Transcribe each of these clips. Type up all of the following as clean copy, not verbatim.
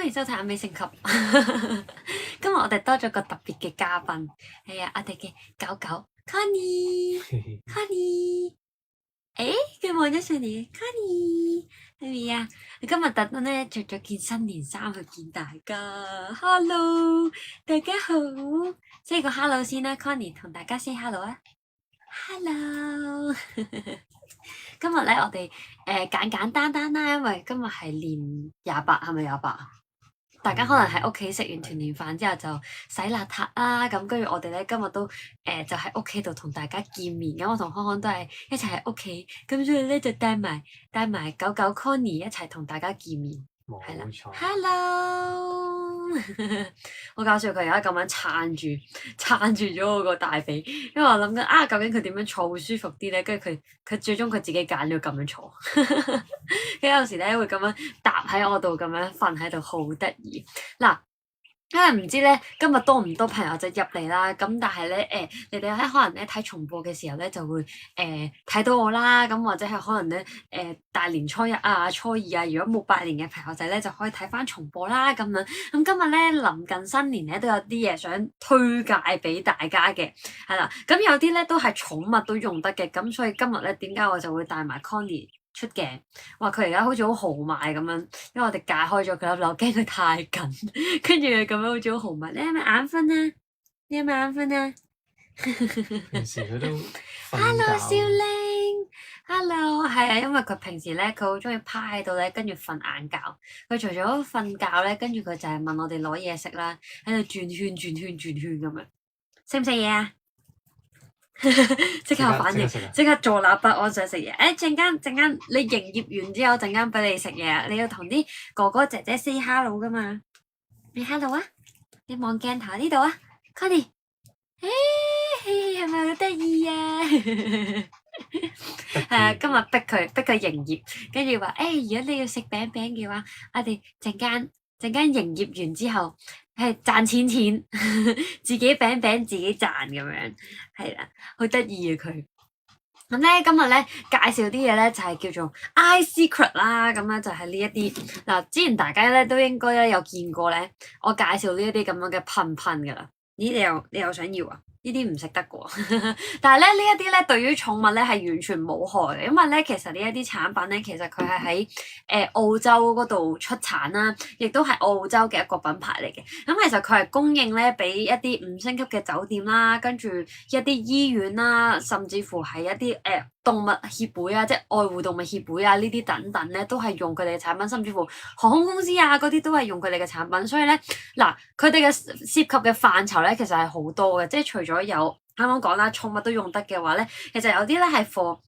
歡迎收睇《阿美升級》。今日我哋多咗個特別嘅嘉賓，係啊，我哋嘅狗狗 Connie。佢望咗上嚟嘅 Connie 係咪啊？今日特登咧着咗件新年衫去見大家。Hello，大家好。say 個 hello 先啦 ，Connie 同大家 say hello 啊。Hello。今日咧我哋簡簡單單啦，因為今日係年28，係咪28啊？大家可能喺屋企食完團年飯之後就洗邋遢啦，咁跟住我哋咧今日都就喺屋企度同大家見面，咁我同康康都係一齊喺屋企，咁所以咧就帶埋狗狗 Connie 一齊同大家見面，係啦。Hello， 好搞笑，佢而家咁樣撐住咗我個大髀，因為我諗緊究竟佢點樣坐會舒服啲咧？跟住佢最終佢自己揀咗咁樣坐，佢有時咧會咁樣搭喺我度，咁樣瞓喺度，好得意嗱。因為唔知咧今日多唔多朋友就入嚟啦，咁但係咧你哋咧可能咧睇重播嘅時候咧就會睇到我啦，咁或者係可能咧大年初一啊、初二啊，如果冇拜年嘅朋友仔咧就可以睇翻重播啦咁樣。咁今日咧臨近新年咧都有啲嘢想推介俾大家嘅，係啦。咁有啲咧都係寵物都用得嘅，咁所以今日咧點解我就會帶埋 Connie出鏡，話佢而家好似好豪邁咁樣，因為我哋解開咗佢粒紐，驚佢太緊，跟住佢咁樣好似好豪邁。你係咪眼瞓啊？你係咪眼瞓啊？平時佢都瞓覺。Hello， 少玲。Hello， 係啊，因為佢平時咧佢好中意趴喺度咧，跟住瞓晏覺。佢除咗瞓覺咧，跟住佢就係問我哋攞嘢食啦，喺度轉圈咁樣。食唔食嘢啊？即刻反應，即刻坐立不安想食嘢。陣間你營業完之後，陣間俾你食嘢啊！你要同啲哥哥姐姐 say hello 噶嘛？你 hello 啊？你望鏡頭呢度啊 ，Connie，係咪好得意啊？係啊，今日逼佢營業，跟住話如果你要食餅嘅話，我哋陣間營業完之後係賺錢，自己餅自己賺咁樣，係啦，好得意啊佢。咁咧今日咧介紹啲嘢咧就係叫做 iSecret 啦，咁咧就係呢一啲嗱，之前大家咧都應該咧有見過咧，我介紹呢一啲咁樣嘅噴噶啦。咦，你又想要啊？呢啲唔食得嘅喎，但係咧呢一啲咧對於寵物咧係完全冇害嘅，因為咧其實呢一啲產品咧其實佢係喺澳洲嗰度出產啦，亦都係澳洲嘅一個品牌嚟嘅。咁其實佢係供應咧俾一啲5星級嘅酒店啦，跟住一啲醫院啦，甚至乎係一啲動物協會啊，即係愛護動物協會啊呢啲等等咧，都係用佢哋嘅產品，甚至乎航空公司啊嗰啲都係用佢哋嘅產品。所以咧嗱，佢哋嘅涉及嘅範疇咧，其實係好多嘅，即係除咗有啱啱講啦，寵物都用得嘅話咧，其實有啲咧係for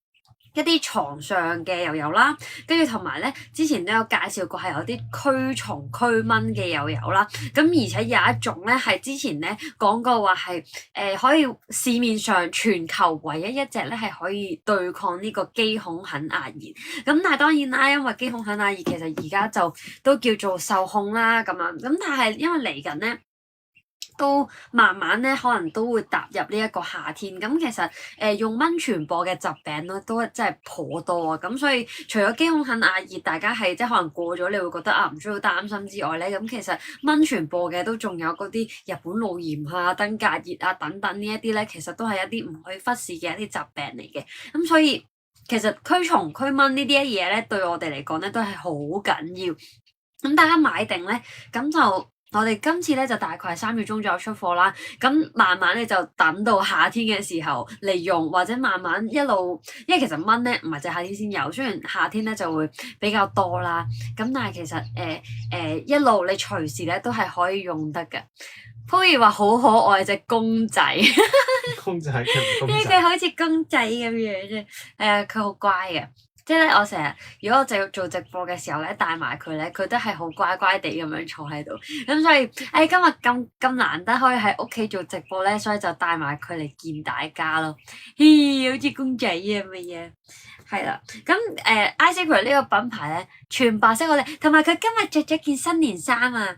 一啲床上嘅又有啦，跟住同埋咧，之前都有介紹過係有啲驅蟲驅蚊嘅又有啦。咁而且有一種咧係之前咧講過話係可以市面上全球唯一一隻咧係可以對抗呢個肌孔肯亞熱。咁但係當然啦，因為肌孔肯亞熱其實而家就都叫做受控啦咁樣。咁但係因為嚟緊咧，都慢慢咧，可能都會踏入呢一個夏天。咁其實用蚊傳播嘅疾病咧，都真係頗多啊。咁所以除咗肌孔肯亞熱，大家係即係可能過咗，你會覺得唔需要擔心之外咧，咁其實蚊傳播嘅都仲有嗰啲日本腦炎啊、登革熱啊等等呢一啲咧，其實都係一啲唔可以忽視嘅一啲疾病嚟嘅。咁所以其實驅蟲驅蚊呢啲嘢咧，對我哋嚟講咧都係好緊要。咁大家買定咧，咁就。我哋今次咧就大概係3月中左右出貨啦，咁慢慢咧就等到夏天嘅時候嚟用，或者慢慢一路，因為其實蚊咧唔係淨係夏天先有，雖然夏天咧就會比較多啦，咁但係其實一路你隨時咧都係可以用得嘅。Poly 話好可愛隻公仔，公仔佢唔公仔，因為佢好似公仔咁樣啫，佢好乖嘅。即係咧，我成日如果我就做直播嘅時候咧，帶埋佢咧，佢都係好乖乖地咁樣坐喺度。咁所以，今日咁難得可以喺屋企做直播咧，所以就帶埋佢嚟見大家咯。嘻，好似公仔啊乜嘢？係啦，咁iSecret 呢個品牌咧，全白色我哋，同埋佢今日着咗件新年衫啊。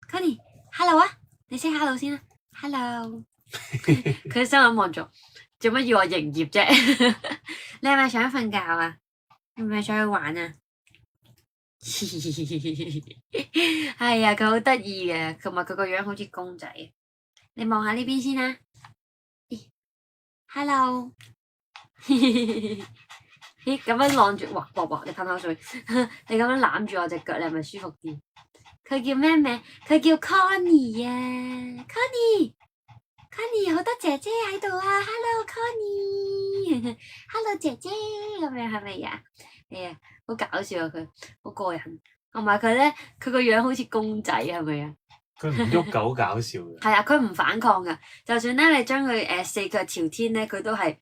Connie，hello 啊，你 say hello 先啦 ，hello。佢心諗望住。做乜要我營業啫？你係咪想瞓覺啊？係咪想去玩啊？係啊，佢好得意嘅，同埋佢個樣好似公仔。你望下呢邊先啦。Hello，咦咁樣晾住，哇薄薄，你噴口水。你咁樣攬住我隻腳，你係咪舒服啲？佢叫咩名？佢叫 Connie 啊 ，Connie 好多姐姐喺度啊 ，Hello Connie，Hello 姐姐咁樣係咪呀？係啊，好搞笑啊佢，好過癮。同埋佢咧，佢個樣好似公仔係咪啊？佢唔喐狗好搞笑嘅。係啊，佢唔反抗噶，就算咧你將佢四腳朝天咧，佢都係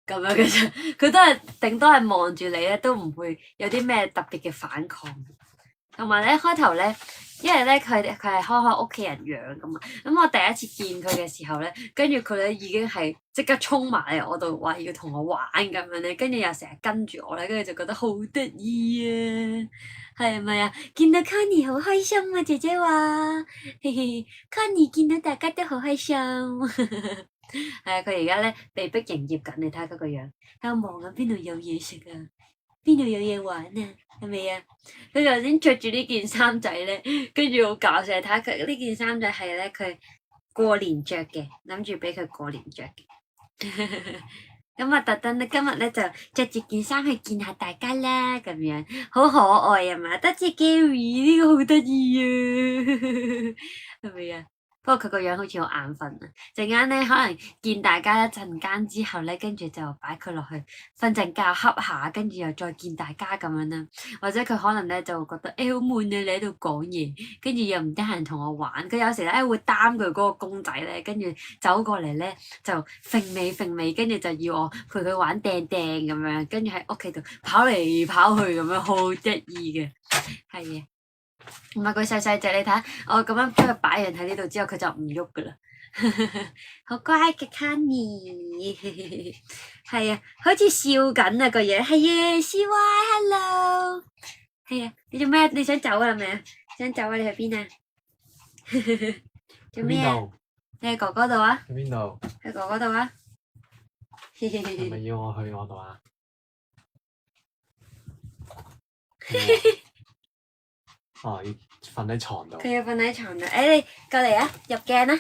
咁樣嘅啫，佢都係頂多係望住你咧，都唔會有啲咩特別嘅反抗。同埋咧開頭咧，因為咧佢係開屋企人養噶嘛，咁我第一次見佢嘅時候咧，跟住佢咧已經係即刻衝埋嚟我度，話要同我玩咁樣咧，跟住又成日跟住我咧，跟住就覺得好得意啊，係咪啊？見到 Connie 好開心啊，姐姐話，嘿嘿 Connie 見到大家都好開心。係啊，佢而家咧被逼營業緊，你睇下佢個樣，喺度望緊邊度有嘢食啊，邊度有嘢玩啊，係咪啊？佢頭先着住呢件衫仔咧，跟住好搞笑，睇下佢呢件衫仔係咧佢過年着嘅，諗住俾佢過年着嘅。咁啊，特登咧今日咧就着住件衫去見下大家啦，咁樣好可愛啊嘛，得知 Gary 呢個好得意啊，係咪啊？不過佢個樣好似好眼瞓啊！陣間咧可能見大家一陣間之後咧，跟住就擺佢落去瞓陣覺瞌下，跟住又再見大家咁樣啦。或者佢可能咧就會覺得好悶啊，你喺度講嘢，跟住又唔得閒同我玩。佢有時咧會擔佢嗰個公仔咧，跟住走過嚟咧就揈尾揈尾，跟住就要我陪佢玩掟掟咁樣，跟住喺屋企度跑嚟跑去咁樣，好得意嘅，係嘅。唔係佢細細隻，你睇下，我咁樣將佢擺完喺呢度之後，佢就唔喐噶啦，好乖嘅 Connie， 係啊，好似笑緊啊個嘢，係啊，CY，hello，係啊，你做咩？你想走啊？係咪啊？想走啊？你去邊啊？做咩啊？你去哥哥度啊？去邊度？去哥哥度啊？係咪要我去我度啊？哦，要瞓喺床度。佢要瞓喺床度，你過嚟啊，入鏡啦，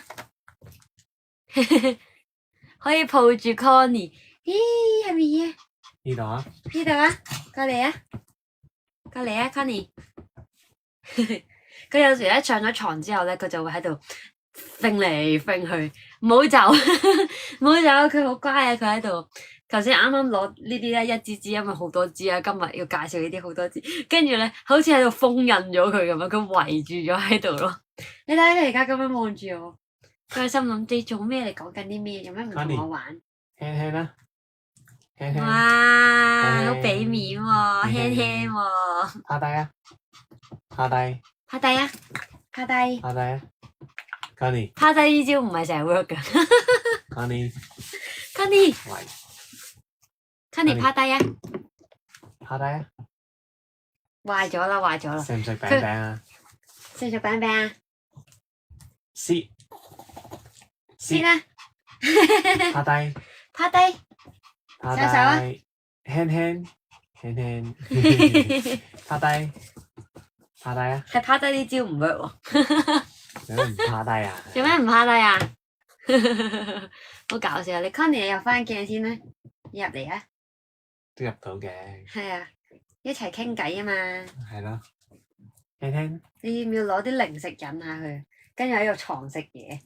可以抱住 Connie，咦，係咪啊？呢度啊？呢度啊，過嚟啊，過嚟啊 Connie，佢有時咧上咗床之後咧，佢就會喺度揈嚟揈去，唔好走，唔好走，佢好乖啊，佢喺度。頭先啱啱攞呢啲咧一支支，因為好多支啊，今日要介紹呢啲好多支，跟住咧好似喺度封印咗佢咁樣，佢圍住咗喺度咯。你睇下佢而家咁樣望住我，佢心諗你做咩？你講緊啲咩？做咩唔同我玩？輕輕啦，輕輕。哇，好俾面喎，輕輕喎。趴低啊！趴低。趴低啊！趴低。趴低啊 ！Connie。趴低呢招唔係成日 work 噶。Connie。Connie。喂。Connie 趴低啊！趴低啊！壞咗啦，壞咗啦！食唔食餅餅啊？食唔食餅餅啊？撕啦！趴低。趴低。趴手手啊！輕輕趴低。趴低啊！係趴低呢招唔 work 喎。做咩唔趴低啊？做咩唔趴低啊？好搞笑啊！你 Connie 你入翻鏡先啦，入嚟啊！都入到嘅。係啊，一齊傾偈啊嘛。係咯，輕輕。你要唔要攞啲零食引下佢？跟住喺個床食嘢。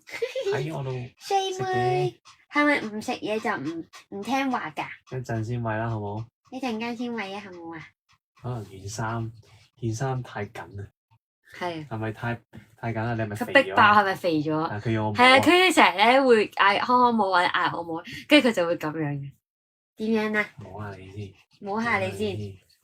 喺我度。衰妹，係咪唔食嘢就唔聽話㗎？一陣先餵啦，好冇？一陣間先餵啊，好冇啊？可能件衫太緊啦。係。係咪太緊啦？你係咪肥咗？佢逼爆係咪肥咗？係佢要我摸。係啊，佢成日咧會嗌康康摸或者嗌我摸，跟住佢就會咁樣嘅。點樣啊？摸下你先。摸下你先。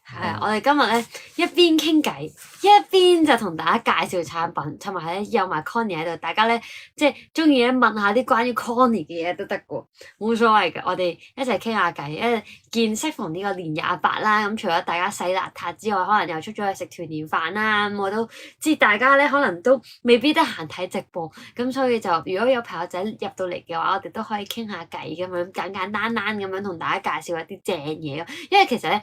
係啊，我哋今日咧一邊傾偈，一邊就同大家介紹產品，同埋咧有埋 Connie 喺度，大家咧即係中意咧問下啲關於 Connie 嘅嘢都得㗎，冇所謂嘅。我哋一齊傾下偈，適逢呢個年28啦，咁除咗大家洗邋遢之外，可能又出咗去食團年飯啦，咁我都知大家咧可能都未必得閒睇直播，咁所以就如果有朋友仔入到嚟嘅話，我哋都可以傾下偈咁樣，簡簡單單咁樣同大家介紹一啲正嘢咯，因為其實咧。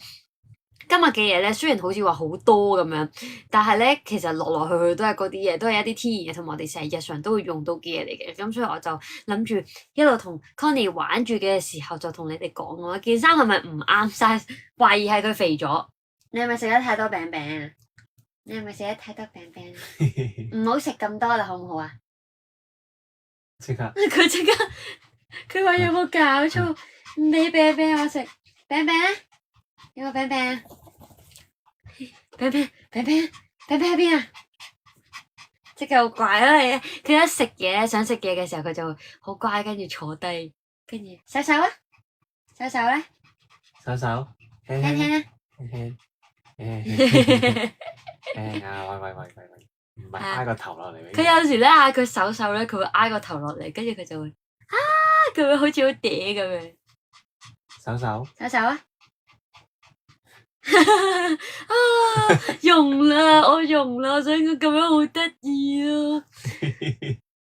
今日嘅嘢咧，雖然好似話好多咁樣，但係咧其實來來去去都係嗰啲嘢，都係一啲天然嘅，同埋我哋成日日常都會用到嘅嘢嚟嘅。咁所以我就諗住一路同 Connie 玩住嘅時候，就同你哋講我件衫係咪唔啱晒，懷疑係佢肥咗。你係咪食得太多餅餅啊？你係咪食得太多餅餅啊？唔好食咁多啦，好唔好啊？即刻佢即刻，佢話有冇搞錯？唔俾餅餅我食，餅餅有冇餅餅啊？餅餅喺邊啊？即係好乖啦，佢一食嘢想食嘢嘅時候，佢就會好乖，跟住坐低，跟住手手啊，手手咧，手手輕輕輕啊，輕輕喂，唔係挨個頭落嚟。佢有時咧嗌佢手手咧，佢會挨個頭落嚟，跟住佢就會啊，佢會好似好嗲咁樣。手手啊！啊，用啦，我用啦，我想佢咁樣好得意啊！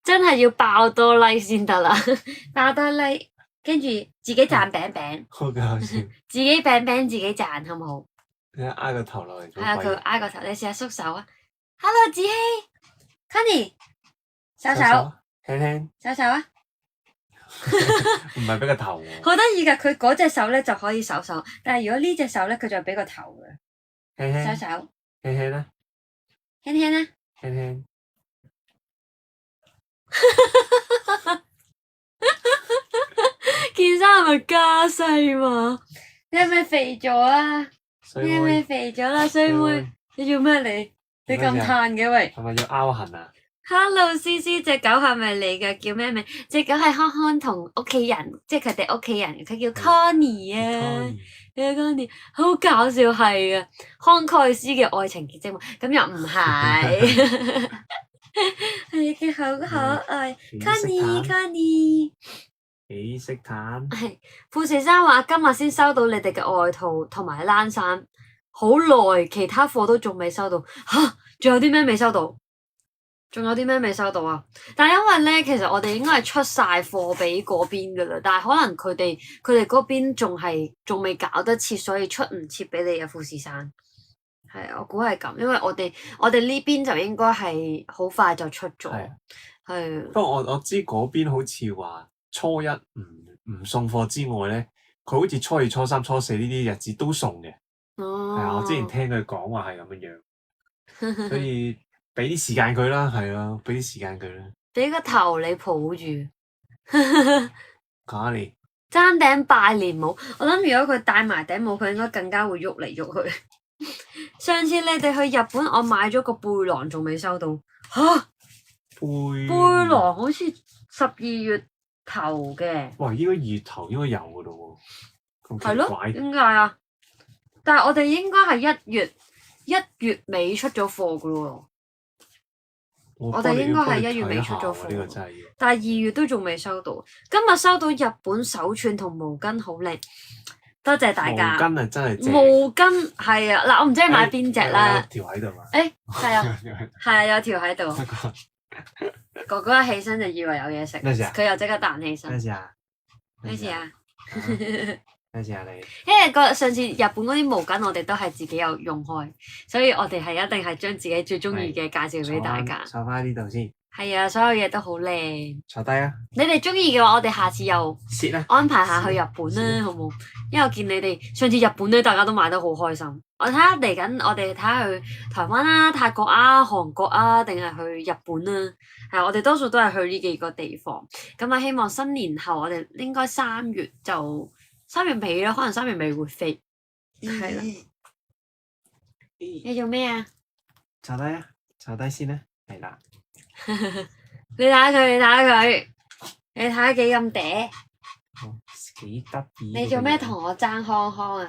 真係要爆多 like 先得啦，爆多 like，跟住自己讚餅餅，好搞笑，自己餅餅自己讚，好唔好？你挨個頭落嚟做係啊，鬼佢挨個頭，你試下縮手啊 ！Hello，子希 ，Connie，手輕手啊！唔係俾個頭喎。好得意噶，佢嗰隻手咧就可以手，但係如果呢隻手咧，佢就俾個頭嘅。輕手，輕啦，輕啦。輕。件衫係咪加細嘛？你係咪肥咗啊？你係咪肥咗啦，衰妹？你做咩你咁嘆嘅喂？係咪要拗痕啊 Hello，C C，隻狗係咪你嘅？叫咩名？隻狗係康康同屋企人，即係佢哋屋企人，佢叫 Connie 啊。Connie 好搞笑，係啊，康蓋斯嘅愛情結晶，咁又唔係，係佢好可愛。Connie。幾識彈？係富士山話今日先收到你哋嘅外套同埋冷衫，好耐，其他貨都仲未收到。吓，仲有啲咩未收到？啊？但係因為咧，其實我哋應該係出晒貨俾嗰邊噶啦，但係可能佢哋嗰邊仲未搞得切，所以出唔切俾你啊。富士山係我估係咁，因為我哋呢邊就應該係好快就出咗。係。不過我知嗰邊好似話初一唔送貨之外咧，佢好似初二、初三、初四呢啲日子都送嘅。係啊，我之前聽佢講話係咁樣樣，所以俾啲時間佢啦，係咯，俾啲時間佢啦。俾個頭你抱住，假你爭頂拜年帽。我諗如果佢戴埋頂帽，佢應該更加會喐嚟喐去。上次你哋去日本，我買咗個背囊，仲未收到。吓，背囊好似12月頭嘅。哇，應該月頭應該有噶咯喎。係咯，點解啊？但係我哋應該係1月尾出咗貨噶咯。我哋應該係1月尾出咗貨，呢個真係要。但係2月都仲未收到。今日收到日本手串同毛巾，好靚，多謝大家。毛巾啊，真係正。毛巾係啊，嗱，我唔知你買邊隻啦。有條喺度嘛？係啊，係啊，有條喺度。哥哥一起身就以為有嘢食，佢又即刻彈起身。咩事啊？咩事啊？咩事啊你？因為上次日本嗰啲毛巾我哋都係自己有用開，所以我哋係一定係將自己最中意嘅介紹俾大家。坐翻呢度先。係啊，所有嘢都好靚。坐低啊！你哋中意嘅話，我哋下次又安排下去日本啦，好冇？因為我見你哋上次日本咧，大家都買得好開心。我睇下嚟緊，我哋睇下去台灣啦、泰國啊、韓國啊，定係去日本啦。係我哋多數都係去呢幾個地方。咁啊，希望新年後我哋應該3月尾啦，可能3月尾會飛。係啦。你做咩啊？坐低啊！坐低先啦，係啦。你睇下佢，你睇下幾咁嗲。幾得意。你做咩同我爭康康啊？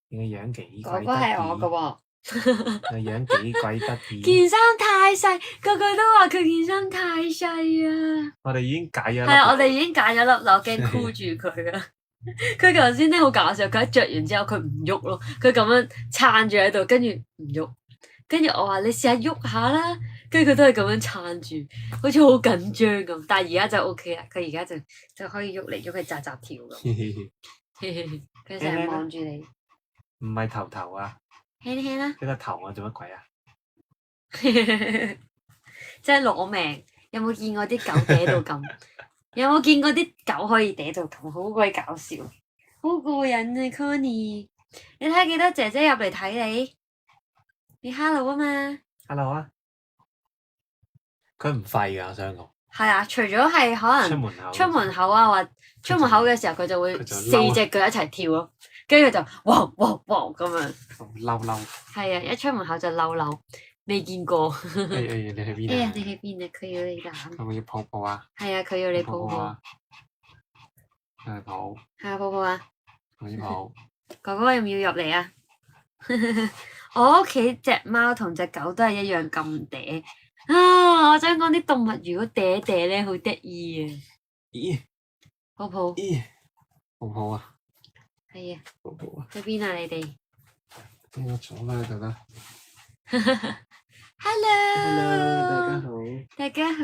你個樣幾哥哥係我噶喎。個樣幾鬼得意。件衫太細，個個都話佢件衫太細啊。我哋已經解咗。係啊，我哋已經解咗粒紐，驚箍住佢啊。佢頭先咧好搞笑，佢一着完之後佢唔喐咯，佢咁樣撐住喺度，跟住唔喐，跟住我話你試下喐下啦，跟住佢都係咁樣撐住，好似好緊張咁。但係而家就 OK 啦，佢而家就可以喐嚟喐去，扎扎跳咁。佢成日望住你。唔係頭啊，輕輕啦。你個頭啊，做乜鬼啊？真係攞命！有冇見過啲狗嗲到咁？有冇見過啲狗可以嗲到咁？好鬼搞笑，好過癮啊 Connie！你睇下幾多姐姐入嚟睇你？你 hello 啊嘛 ？hello 啊！佢唔吠㗎，我想講。係啊，除咗係可能出門口啊，或出門口嘅時候，佢就會四隻腳一齊跳咯，跟住就哇哇哇咁樣。嬲！係啊，一出門口就嬲，未見過。你去邊啊？哎呀，你去邊啊？佢要你攬。係咪要抱抱啊？係啊，佢要你抱抱。係抱。係啊，抱抱啊！我要抱。哥哥要唔要入嚟啊？我屋企隻貓同隻狗都係一樣咁嗲啊！我想講啲動物如果嗲嗲咧，好得意啊！咦？抱抱。咦？抱抱啊！係啊。抱抱啊！去邊啊？你哋？我坐喺度啦。Hello，大家好。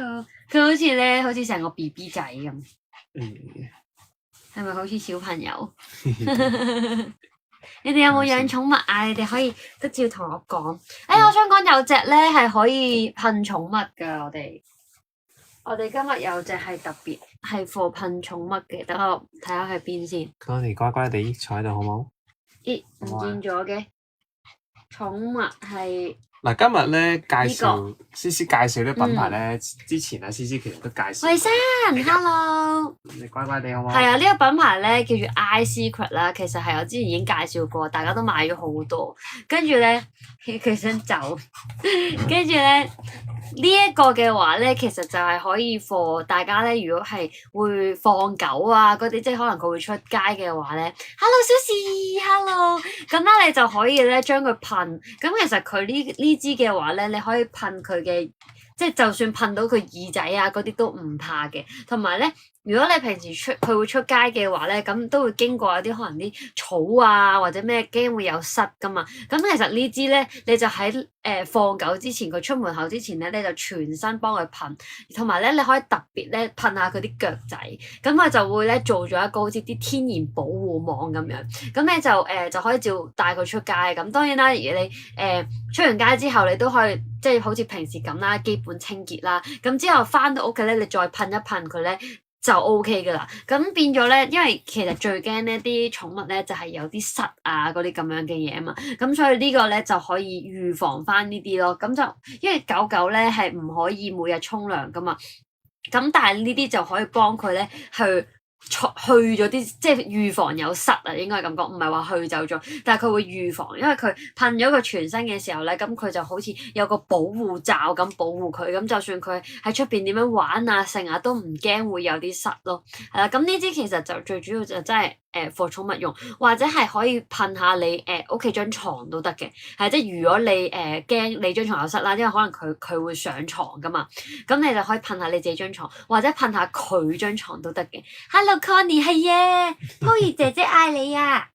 佢好似咧，好似成個 BB 仔咁。係咪好似小朋友？你哋有冇養寵物啊？你哋可以都照同我講。我想講有隻咧係可以噴寵物㗎。我哋今日有隻係特別係 for 噴寵物嘅。等我睇下喺邊先。Connie乖乖地坐喺度好冇？咦，唔見咗嘅寵物係。嗱，今日咧介紹思思介紹啲品牌咧，之前啊思思其實都介紹。衛生 ，hello。你乖乖地好冇？係啊，呢個品牌咧叫做 I Secret 啦，其實係我之前已經介紹過，大家都買咗好多。跟住咧，佢想走，跟住咧呢一個嘅話咧，其實就係可以 for 大家咧，如果係會放狗啊嗰啲，即係可能佢會出街嘅話咧，hello 小時 hello，咁咧你就可以咧將佢噴。咁其實佢呢支嘅話咧，你可以噴佢嘅，即係就算噴到佢耳仔啊嗰啲都唔怕嘅。同埋咧，如果你平時佢會出街嘅話咧，咁都會經過有啲可能啲草啊或者咩驚會有虱噶嘛。咁其實呢支咧，你就喺放狗之前，佢出門口之前咧，你就全身幫佢噴，同埋咧你可以特別咧噴下佢啲腳仔，咁佢就會咧做咗一個好似啲天然保護網咁樣。咁你就可以照帶佢出街。咁當然啦，如果你出完街之後，你都可以即係好似平時咁啦，基本清潔啦。咁之後翻到屋企咧，你再噴一噴佢咧，就 OK 噶啦。咁變咗咧，因為其實最驚呢啲寵物咧就係有啲虱啊嗰啲咁樣嘅嘢啊嘛。咁所以呢個咧就可以預防翻呢啲咯。咁就因為狗狗咧係唔可以每日沖涼噶嘛。咁但係呢啲就可以幫佢咧去咗啲，即係預防有虱啊，應該係咁講，唔係話去走咗，但係佢會預防，因為佢噴咗佢全身嘅時候咧，咁佢就好似有個保護罩咁保護佢，咁就算佢喺出邊點樣玩啊，成日都唔驚會有啲虱咯。係啦，咁呢啲其實就最主要就真係for 寵物用，或者係可以噴下你屋企張床都得嘅。係即係如果你驚你張床有虱啦，因為可能佢會上床噶嘛，咁你就可以噴下你自己張床，或者噴下佢張床都得嘅。Hello，Connie 係啊，Poy 姐姐嗌你啊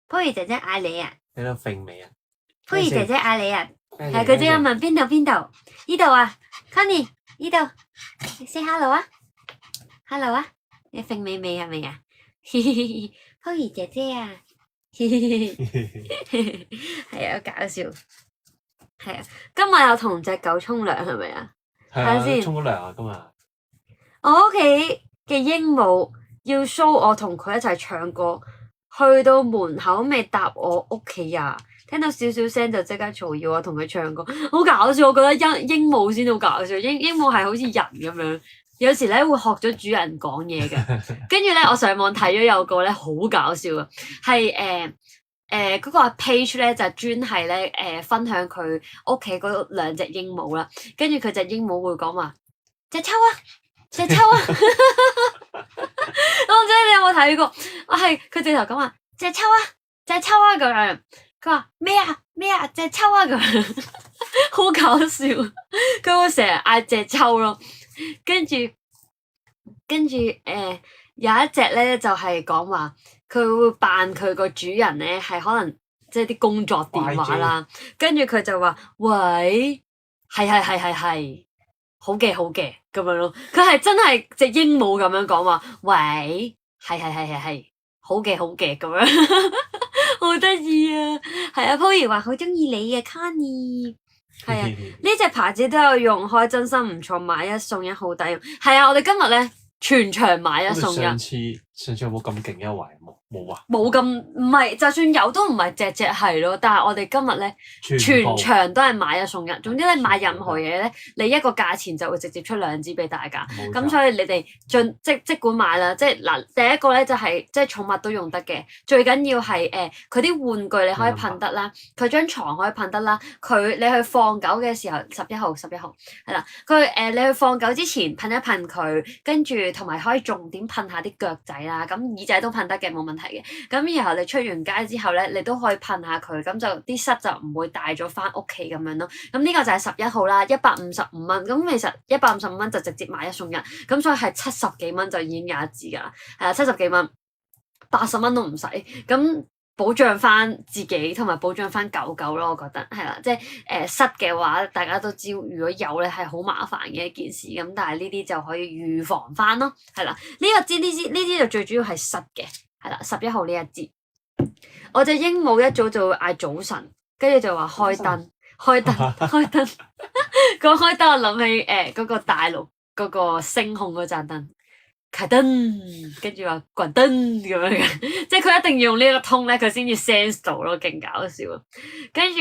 ，Poy 姐姐嗌你啊，你喺度揈未啊？Poy 姐姐嗌你啊，係佢即刻問邊度？呢度啊，Connie 呢度，say hello 啊 ，hello 啊，你揈未係咪啊？Poy 姐姐啊，係啊，搞笑，係啊，今日有同隻狗沖涼係咪啊？係啊，先沖咗涼啊今日。我屋企嘅鸚鵡要 show 我同佢一齊唱歌，去到門口未搭我屋企啊！聽到少少聲就即刻嘈要我同佢唱歌，好搞笑！我覺得鸚鵡先好搞笑，鸚鵡係好似人咁樣，有時咧會學咗主人講嘢嘅。跟住咧，我上網睇咗有個咧好搞笑啊，係嗰個 page 咧就專係咧分享佢屋企嗰兩隻鸚鵡啦。跟住佢隻鸚鵡會講話隻秋啊！隻秋啊！我唔知你有冇睇過？我係佢直頭講話隻秋啊，隻秋啊咁樣。佢話咩啊？隻秋啊咁樣，好搞笑。佢會成日嗌隻秋咯。跟住有一隻咧就係講話佢會扮佢個主人咧係可能即係啲工作電話啦。跟住佢就話喂，係。好嘅咁樣咯，佢係真係隻鸚鵡咁樣講話，喂，係，好嘅咁樣，好得意啊！係啊 ，Po 兒話好中意你嘅 Connie。係啊，呢隻牌子都有用開，真心唔錯，買一送一好抵用。係啊，我哋今日咧全場買一送一。上次有冇咁勁優惠？冇啊。冇咁唔係，就算有都唔係隻隻係咯。但係我哋今日咧全場都係買一送一。總之你買任何嘢咧，你一個價錢就會直接出2支俾大家。咁所以你哋即管買啦。即係嗱，第一個咧就係即係寵物都用得嘅。最緊要係佢啲玩具你可以噴得啦，佢張床可以噴得啦。你去放狗嘅時候，11號係啦。你去放狗之前噴一噴佢，跟住同埋可以重點噴下啲腳仔啦。咁耳仔都噴得嘅，冇問題嘅。咁然後你出完街之後咧，你都可以噴下佢，咁就啲虱就唔會帶咗翻屋企咁樣咯。咁呢個就係11號啦，155蚊。咁其實155蚊就直接買一送一，咁所以係70幾蚊就已經有一支噶啦。係啊，70幾蚊，80蚊都唔使。咁保障翻自己同埋保障翻狗狗咯，我覺得係啦。即係虱嘅話，大家都知如果有咧係好麻煩嘅一件事。咁但係呢啲就可以預防翻咯。係啦，呢支就最主要係虱嘅。係啦，11號呢一支，我隻鸚鵡一早就會嗌早晨，跟住就話開燈。講開燈，我諗起嗰個大陸嗰個聲控嗰盞燈，開燈，跟住話關燈咁樣嘅，即係佢一定要用呢個通咧，佢先至 sense 到咯，勁搞笑。跟住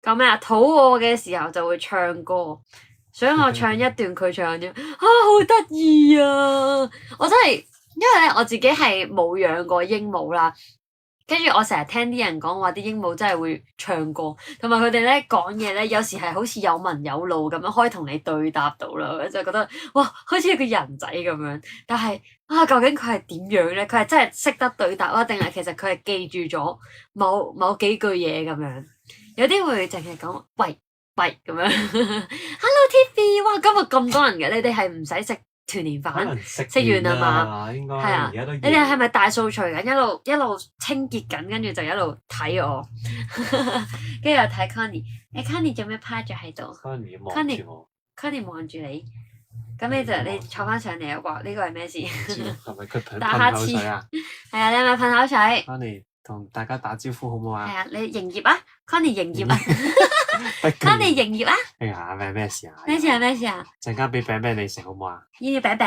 講咩啊？肚餓嘅時候就會唱歌，所以我唱一段，佢唱咗，好得意啊！我真係〜因為咧我自己係冇養過鸚鵡啦，跟住我成日聽啲人講話啲鸚鵡真係會唱歌，同埋佢哋咧講嘢咧有時係好似有文有路咁樣，可以同你對答到啦，我就覺得哇，好似一個人仔咁樣。但係究竟佢係點樣咧？佢係真係識得對答啊，定係其實佢係記住咗某幾句嘢咁樣？有啲會淨係講喂咁樣。Hello Tiffy， 哇，今日咁多人嘅，你哋係唔使食團年飯食完啦嘛？係啊，你哋係咪大掃除緊，一路清潔緊，跟住就一路睇我，跟住又睇 Connie。Connie 做咩趴咗喺度？Connie 望住你，咁你坐翻上嚟啊！哇，呢個係咩事？係咪佢打乞嗤啊？係啊，你係咪噴口水？Connie 同大家打招呼好唔好啊？係啊，你營業啊 ，Connie 營業啊，Connie 營業啊！哎呀，咩事啊？咩事啊？陣間俾餅你食好唔好啊？要餅啊！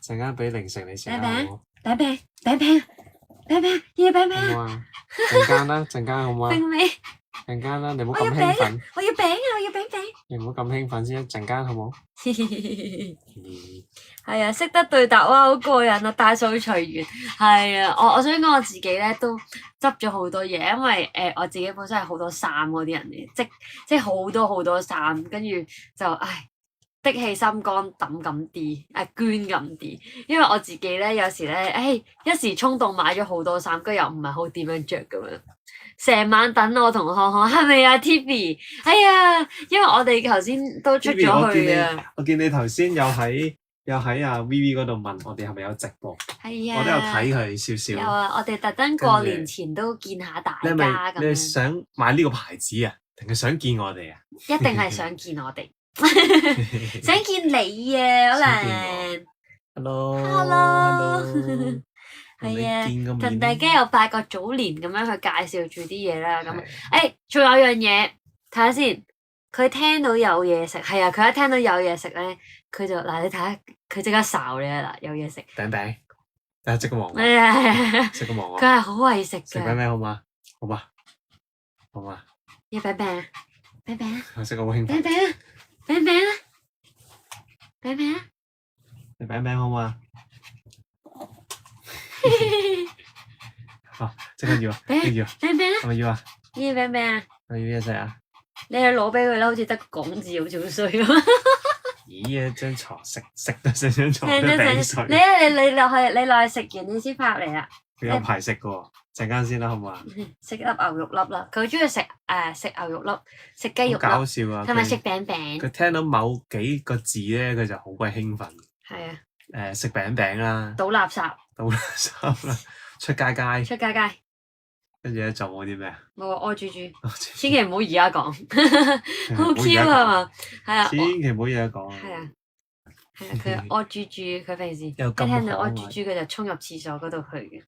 陣間俾零食你食啊！餅，要餅啊！陣間好唔好啊？陣間啦，你唔好咁興奮。我要餅。你唔好咁興奮先，陣間好唔好？係啊，識得對答哇，好過癮啊！大掃除完，係啊，我想講我自己咧都執咗好多嘢，因為我自己本身係好多衫嗰啲人嚟，即係好多衫，跟住就的起心肝抌咁啲，捐咁啲，因為我自己咧有時咧，一時衝動買咗好多衫，跟住又唔係好點樣着咁樣。成晚等我同康康，係咪啊 Tiffy？ 哎呀，因為我哋頭先都出咗去啊。我見你頭先又喺啊 VV 嗰度問我哋係咪有直播？係啊，我都有睇佢少少。有啊，我哋特登過年前都見下大家咁。你係想買呢個牌子啊？定係想見我哋啊？一定係想見我哋，想見你啊，可能。Hello。係啊，同大家又拜個早年咁樣去介紹住啲嘢啦。咁，仲有樣嘢，睇下先。佢聽到有嘢食，係啊，佢一聽到有嘢食咧，佢就嗱，你睇下，佢即刻哨你啊！嗱，有嘢食。餅，即刻望我。即刻望我。佢係好為食嘅。食餅好嘛？好嘛？要餅。我識好興奮。餅。你餅好嘛？即刻要啊！餅，係咪要啊？要餅啊！我要嘢食啊！你去攞俾佢啦，好似得講字，好似好衰咁。咦！張床食到成張床都餅碎。你落去食完，你先翻入嚟啦。佢有排食噶喎，陣間先啦，好唔好啊？食粒牛肉粒啦，佢好中意食牛肉粒，食雞肉粒。好搞笑啊！同埋食餅。佢聽到某幾個字咧，佢就好鬼興奮。係啊。食餅啦。倒垃圾啦，出街。跟住咧做冇啲咩啊？冇屙豬豬，千祈唔好而家講，好 Q 係嘛？係啊，千祈唔好而家講。係啊，佢屙豬豬，佢平時一聽到屙豬豬，佢就衝入廁所嗰度去嘅。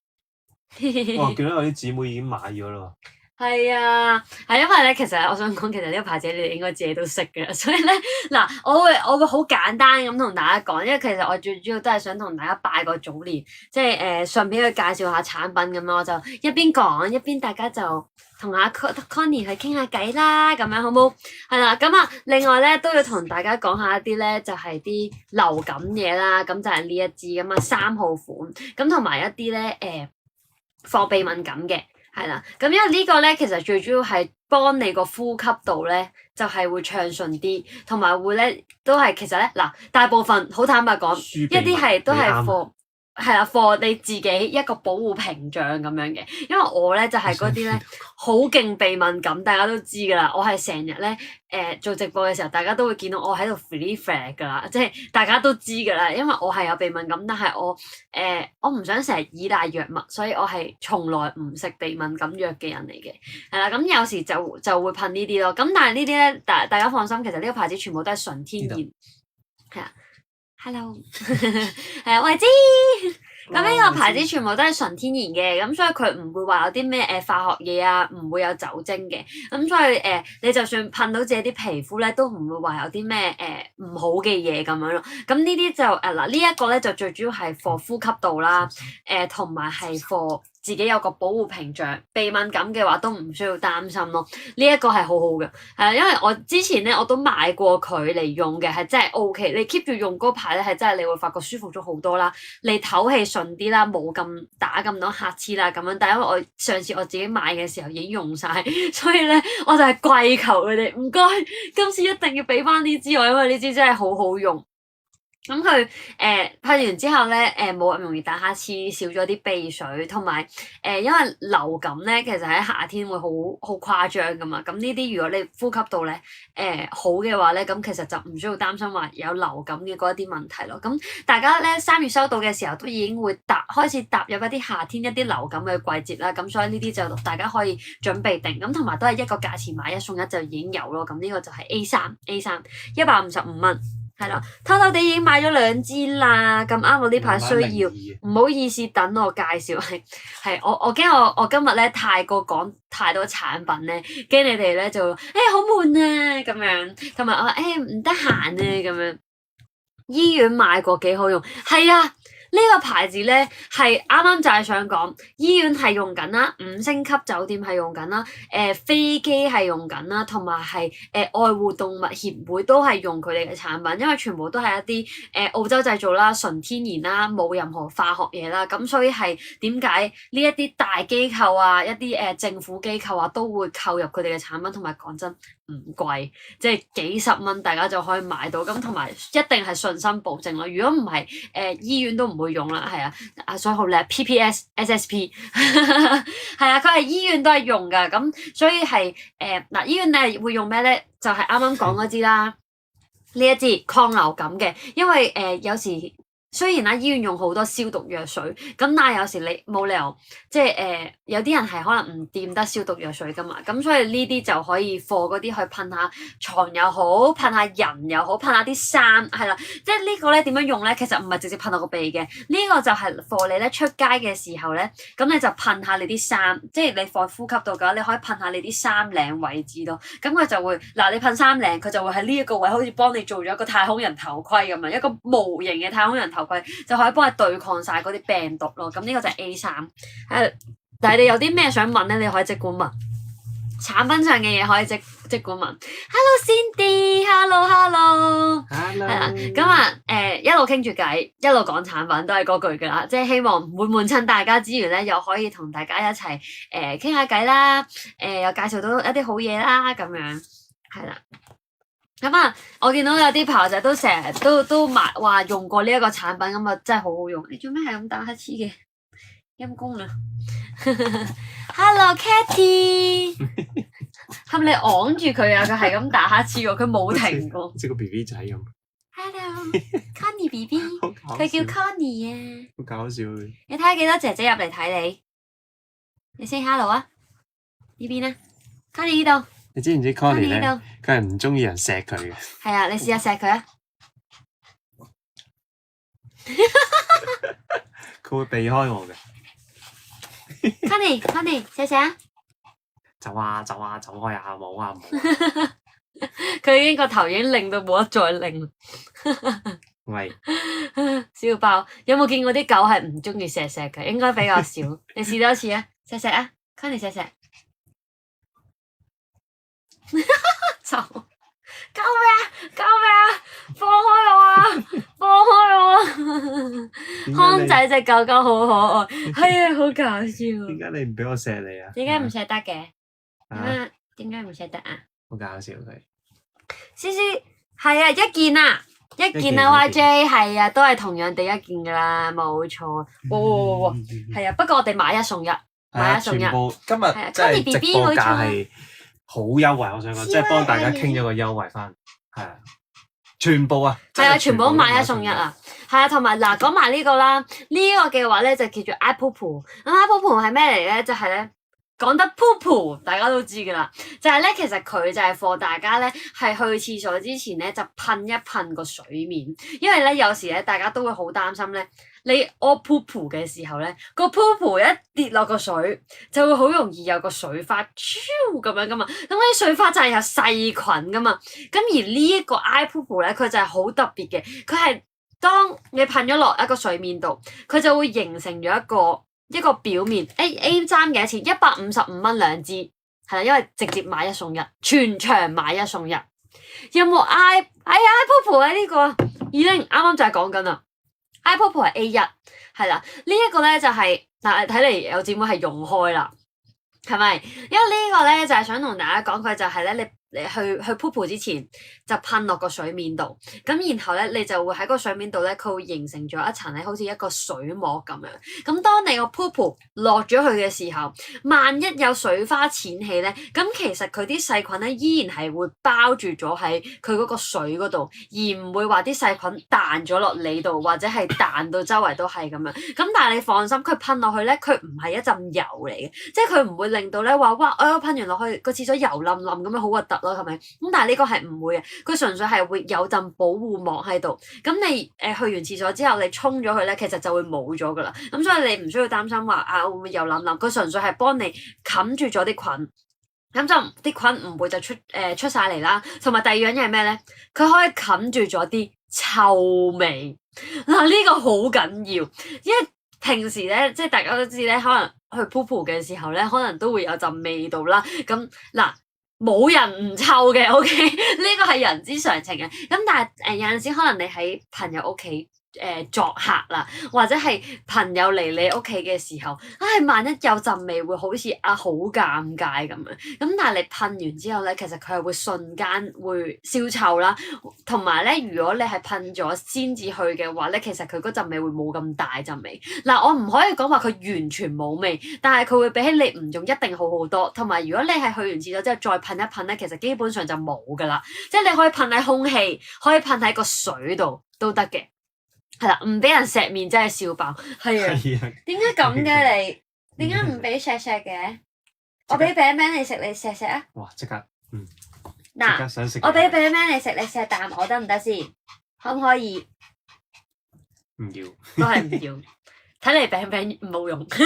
哇！見到有啲姊妹已經買咗啦。係啊，係因為咧，其實我想講，其實呢個牌子你哋應該自己都識嘅，所以咧嗱，我會好簡單咁同大家講，因為其實我最主要都係想同大家拜個早年，即係順便去介紹下產品咁咯，我就一邊講一邊大家就同阿 Connie 去傾下偈啦，咁樣好冇？係啦，咁啊，另外咧都要同大家講下一啲咧，就係啲流感嘢啦，咁就係呢一支咁啊3號款，咁同埋一啲咧防鼻敏感嘅。係啦，咁因為呢個咧，其實最主要係幫你個呼吸道咧，就係會暢順啲，同埋會咧都係其實咧嗱，大部分好坦白講，一啲係都係係啦，for 你自己一個保護屏障咁樣嘅。因為我咧就係嗰啲咧好勁鼻敏感，大家都知㗎啦。我係成日咧做直播嘅時候，大家都會見到我喺度 free flag 㗎啦，即係大家都知㗎啦。因為我係有鼻敏感，但係我唔想成日依賴藥物，所以我係從來唔食鼻敏感藥嘅人嚟嘅。係啦，咁有時就會噴呢啲咯。咁但係呢啲咧，大家放心，其實呢個牌子全部都係純天然。係啊。Hello， 係啊，慧芝。咁呢個牌子全部都係純天然嘅，咁所以佢唔會話有啲咩化學嘢啊，唔會有酒精嘅，咁所以你就算噴到自己啲皮膚咧，都唔會話有啲咩唔好嘅嘢咁樣咯。咁呢啲就嗱呢一個咧就最主要係 for 呼吸道啦，同埋係 for自己有個保護屏障，鼻敏感嘅話都唔需要擔心咯。呢一個係好好嘅，因為我之前咧我都買過佢嚟用嘅，係真係 OK。你 keep 住用嗰排咧，係真係你會發覺舒服咗好多啦，你唞氣順啲啦，冇咁打咁多乞嗤啦咁樣。但係因為我上次我自己買嘅時候已經用晒，所以咧我就係跪求佢哋唔該，今次一定要俾翻呢支我，因為呢支真係好好用。咁佢噴完之後咧，冇咁容易打乞嗤，少咗啲鼻水，同埋因為流感咧，其實喺夏天會好誇張噶嘛。咁呢啲如果你呼吸道咧好嘅話咧，咁其實就唔需要擔心話有流感嘅嗰一啲問題咯。咁大家咧3月收到嘅時候，都已經會開始踏入一啲夏天一啲流感嘅季節啦。咁所以呢啲就大家可以準備定，咁同埋都係一個價錢買1送1就已經有咯。咁呢個就係 A3 155蚊。係啦，偷偷地已經買咗2支啦，咁啱我呢排需要，唔好意思等我介紹，係我驚我今日咧太過講太多產品咧，驚你哋咧就好悶啊咁樣，同埋我唔得閒啊咁樣。醫院買過幾好用，係啊。呢個牌子咧係啱啱就係想講，醫院係用緊啦，5星級酒店係用緊啦，飛機係用緊啦，同埋係愛護動物協會都係用佢哋嘅產品，因為全部都係一啲澳洲製造啦，純天然啦，冇任何化學嘢啦，咁所以係點解呢一啲大機構啊，一啲政府機構啊都會購入佢哋嘅產品，同埋講真唔貴，即係幾十蚊大家就可以買到，咁同埋一定係信心保證咯。如果唔係醫院都唔會用啦，係啊，所以好叻 PPS SSP 係啊，佢係醫院都係用噶，咁所以係嗱醫院咧會用咩咧？就係啱啱講嗰支啦，呢一支抗流感嘅，因為有時雖然啦醫院用好多消毒藥水，咁但係有時你冇理由即係有啲人係可能唔掂得消毒藥水噶嘛，咁所以呢啲就可以貨嗰啲去噴下床又好，噴下人又好，噴下啲衫係啦，即係呢個咧點樣用咧？其實唔係直接噴落個鼻嘅，呢個就係貨你咧出街嘅時候咧，咁你就噴下你啲衫，即係你放呼吸道嘅話，你可以噴下你啲衫領位置咯，咁佢就會嗱你噴衫領，佢就會喺呢一個位好似幫你做咗一個太空人頭盔咁樣，一個模型嘅太空人頭盔就可以幫你對抗晒嗰啲病毒咯。咁呢個就係 A3。但係你有啲咩想問咧？你可以即管問。產品上嘅嘢可以即管問。Hello Cindy，Hello。係啦，咁啊一路傾住偈，一路講產品都係嗰句噶啦，即係希望唔會悶親大家之餘咧，又可以同大家一齊傾下偈啦，又介紹到一啲好嘢啦，咁樣係啦。咁啊，我見到有啲朋友仔都成日都話用過呢一個產品，咁啊真係好好用。你做咩係咁打乞嗤嘅？陰公啦！Hello Katy， 係咪你昂住佢啊？佢係咁打乞嗤喎，佢冇停過。好似個 BB 仔咁。Hello，Connie BB， 佢叫 Connie 啊。好搞笑嘅。你睇下幾多姐姐入嚟睇你？你 say hello 啊？呢邊啊 ，Connie 呢度。你知唔知 Connie 咧？佢係唔中意人錫佢嘅。係啊，你試下錫佢啊！佢會避開我嘅。Connie，錫錫啊！走啊走啊走開啊！冇啊冇啊！佢已經個頭已經擰到冇得再擰。喂，笑爆！有冇見過啲狗係唔中意錫錫嘅？應該比較少。你試多次啊！錫錫啊！Connie 錫錫。走！救命啊！救命啊！放開我啊！放開我啊！康仔隻狗狗好可愛，係啊，好搞笑。點解你唔俾我錫你啊？點解唔錫得嘅？點解唔錫得啊？好搞笑佢。思思係啊，一件啊，YJ 係啊，都係同樣地一件噶啦，冇錯。係啊，不過我哋買一送一，買一送一。全部今日即係直播價係好優惠，我想講，即係幫大家傾咗個優惠翻，係啊，全部啊，係啊，全部都買一送一啊，係啊，同埋嗱講埋呢個啦，呢個嘅話咧就叫做 iPoopoo，咁 iPoopoo係咩嚟咧？就係咧。講得 poopoo，大家都知㗎啦，就係咧，其實佢就係課大家咧，係去廁所之前咧就噴一噴個水面，因為咧有時咧大家都會好擔心咧，你屙 poopoo 嘅時候咧，個 poopoo 一跌落個水，就會好容易有個水花，咁樣噶嘛，咁啲水花就係有細菌噶嘛，咁而呢一個 iPoopoo 咧，佢就係好特別嘅，佢係當你噴咗落一個水面度，佢就會形成咗一個表面，A3幾多錢？155蚊兩支，係啦，因為直接買一送一，全場買一送一。有冇 iPoopoo 啊？呢個已經啱啱就係講緊啦。iPoopoo 係 A1，係啦，呢一個咧就係嗱，睇嚟有姊妹係用開啦，係咪？因為呢個咧就係想同大家講，佢就係咧你去 poopoo 之前就噴落個水面度，咁然後咧你就會喺個水面度咧，佢會形成咗一層咧，好似一個水膜咁樣。咁當你個 poopoo 落咗去嘅時候，萬一有水花濺起咧，咁其實佢啲細菌咧依然係會包住咗喺佢嗰個水嗰度，而唔會話啲細菌彈咗落你度，或者係彈到周圍都係咁樣。咁但係你放心，佢噴落去咧，佢唔係一陣油嚟嘅，即係佢唔會令到咧話哇，我噴完落去個廁所油冧冧咁樣好核突咯，係咪？咁但係呢個係唔會嘅，佢純粹係會有陣保護膜喺度。咁你去完廁所之後，你沖咗佢咧，其實就會冇咗噶啦。咁所以你唔需要擔心話會唔會油冧冧，佢純粹係幫你冚住咗啲菌，咁就啲菌唔會就出晒嚟啦。同埋第二樣嘢係咩咧？佢可以冚住咗啲臭味。嗱，呢個好緊要，因為平時咧，即係大家都知咧，可能去 poopoo 嘅時候咧，可能都會有陣味道啦。咁嗱，冇人唔臭嘅，OK，呢個係人之常情嘅。咁但係有陣時可能你喺朋友屋企作客啦，或者係朋友嚟你屋企嘅時候，萬一有陣味會好似好尷尬咁樣。咁但係你噴完之後咧，其實佢係會瞬間會消臭啦，同埋咧，如果你係噴咗先至去嘅話咧，其實佢嗰陣味會冇咁大陣味。嗱，我唔可以講話佢完全冇味，但係佢會比起你唔用一定好好多。同埋如果你係去完廁所之後再噴一噴咧，其實基本上就冇噶啦，即係你可以噴喺空氣，可以噴喺個水度都得嘅。係啦，唔俾人錫面真係笑爆。係啊，點解咁嘅你？點解唔俾錫錫嘅？我俾餅餅你食，你錫錫啊！哇！即刻嗱，想食。我俾餅餅你食，你錫啖我得唔得先？可唔可以？唔要，都係唔要。睇嚟餅餅冇用，睇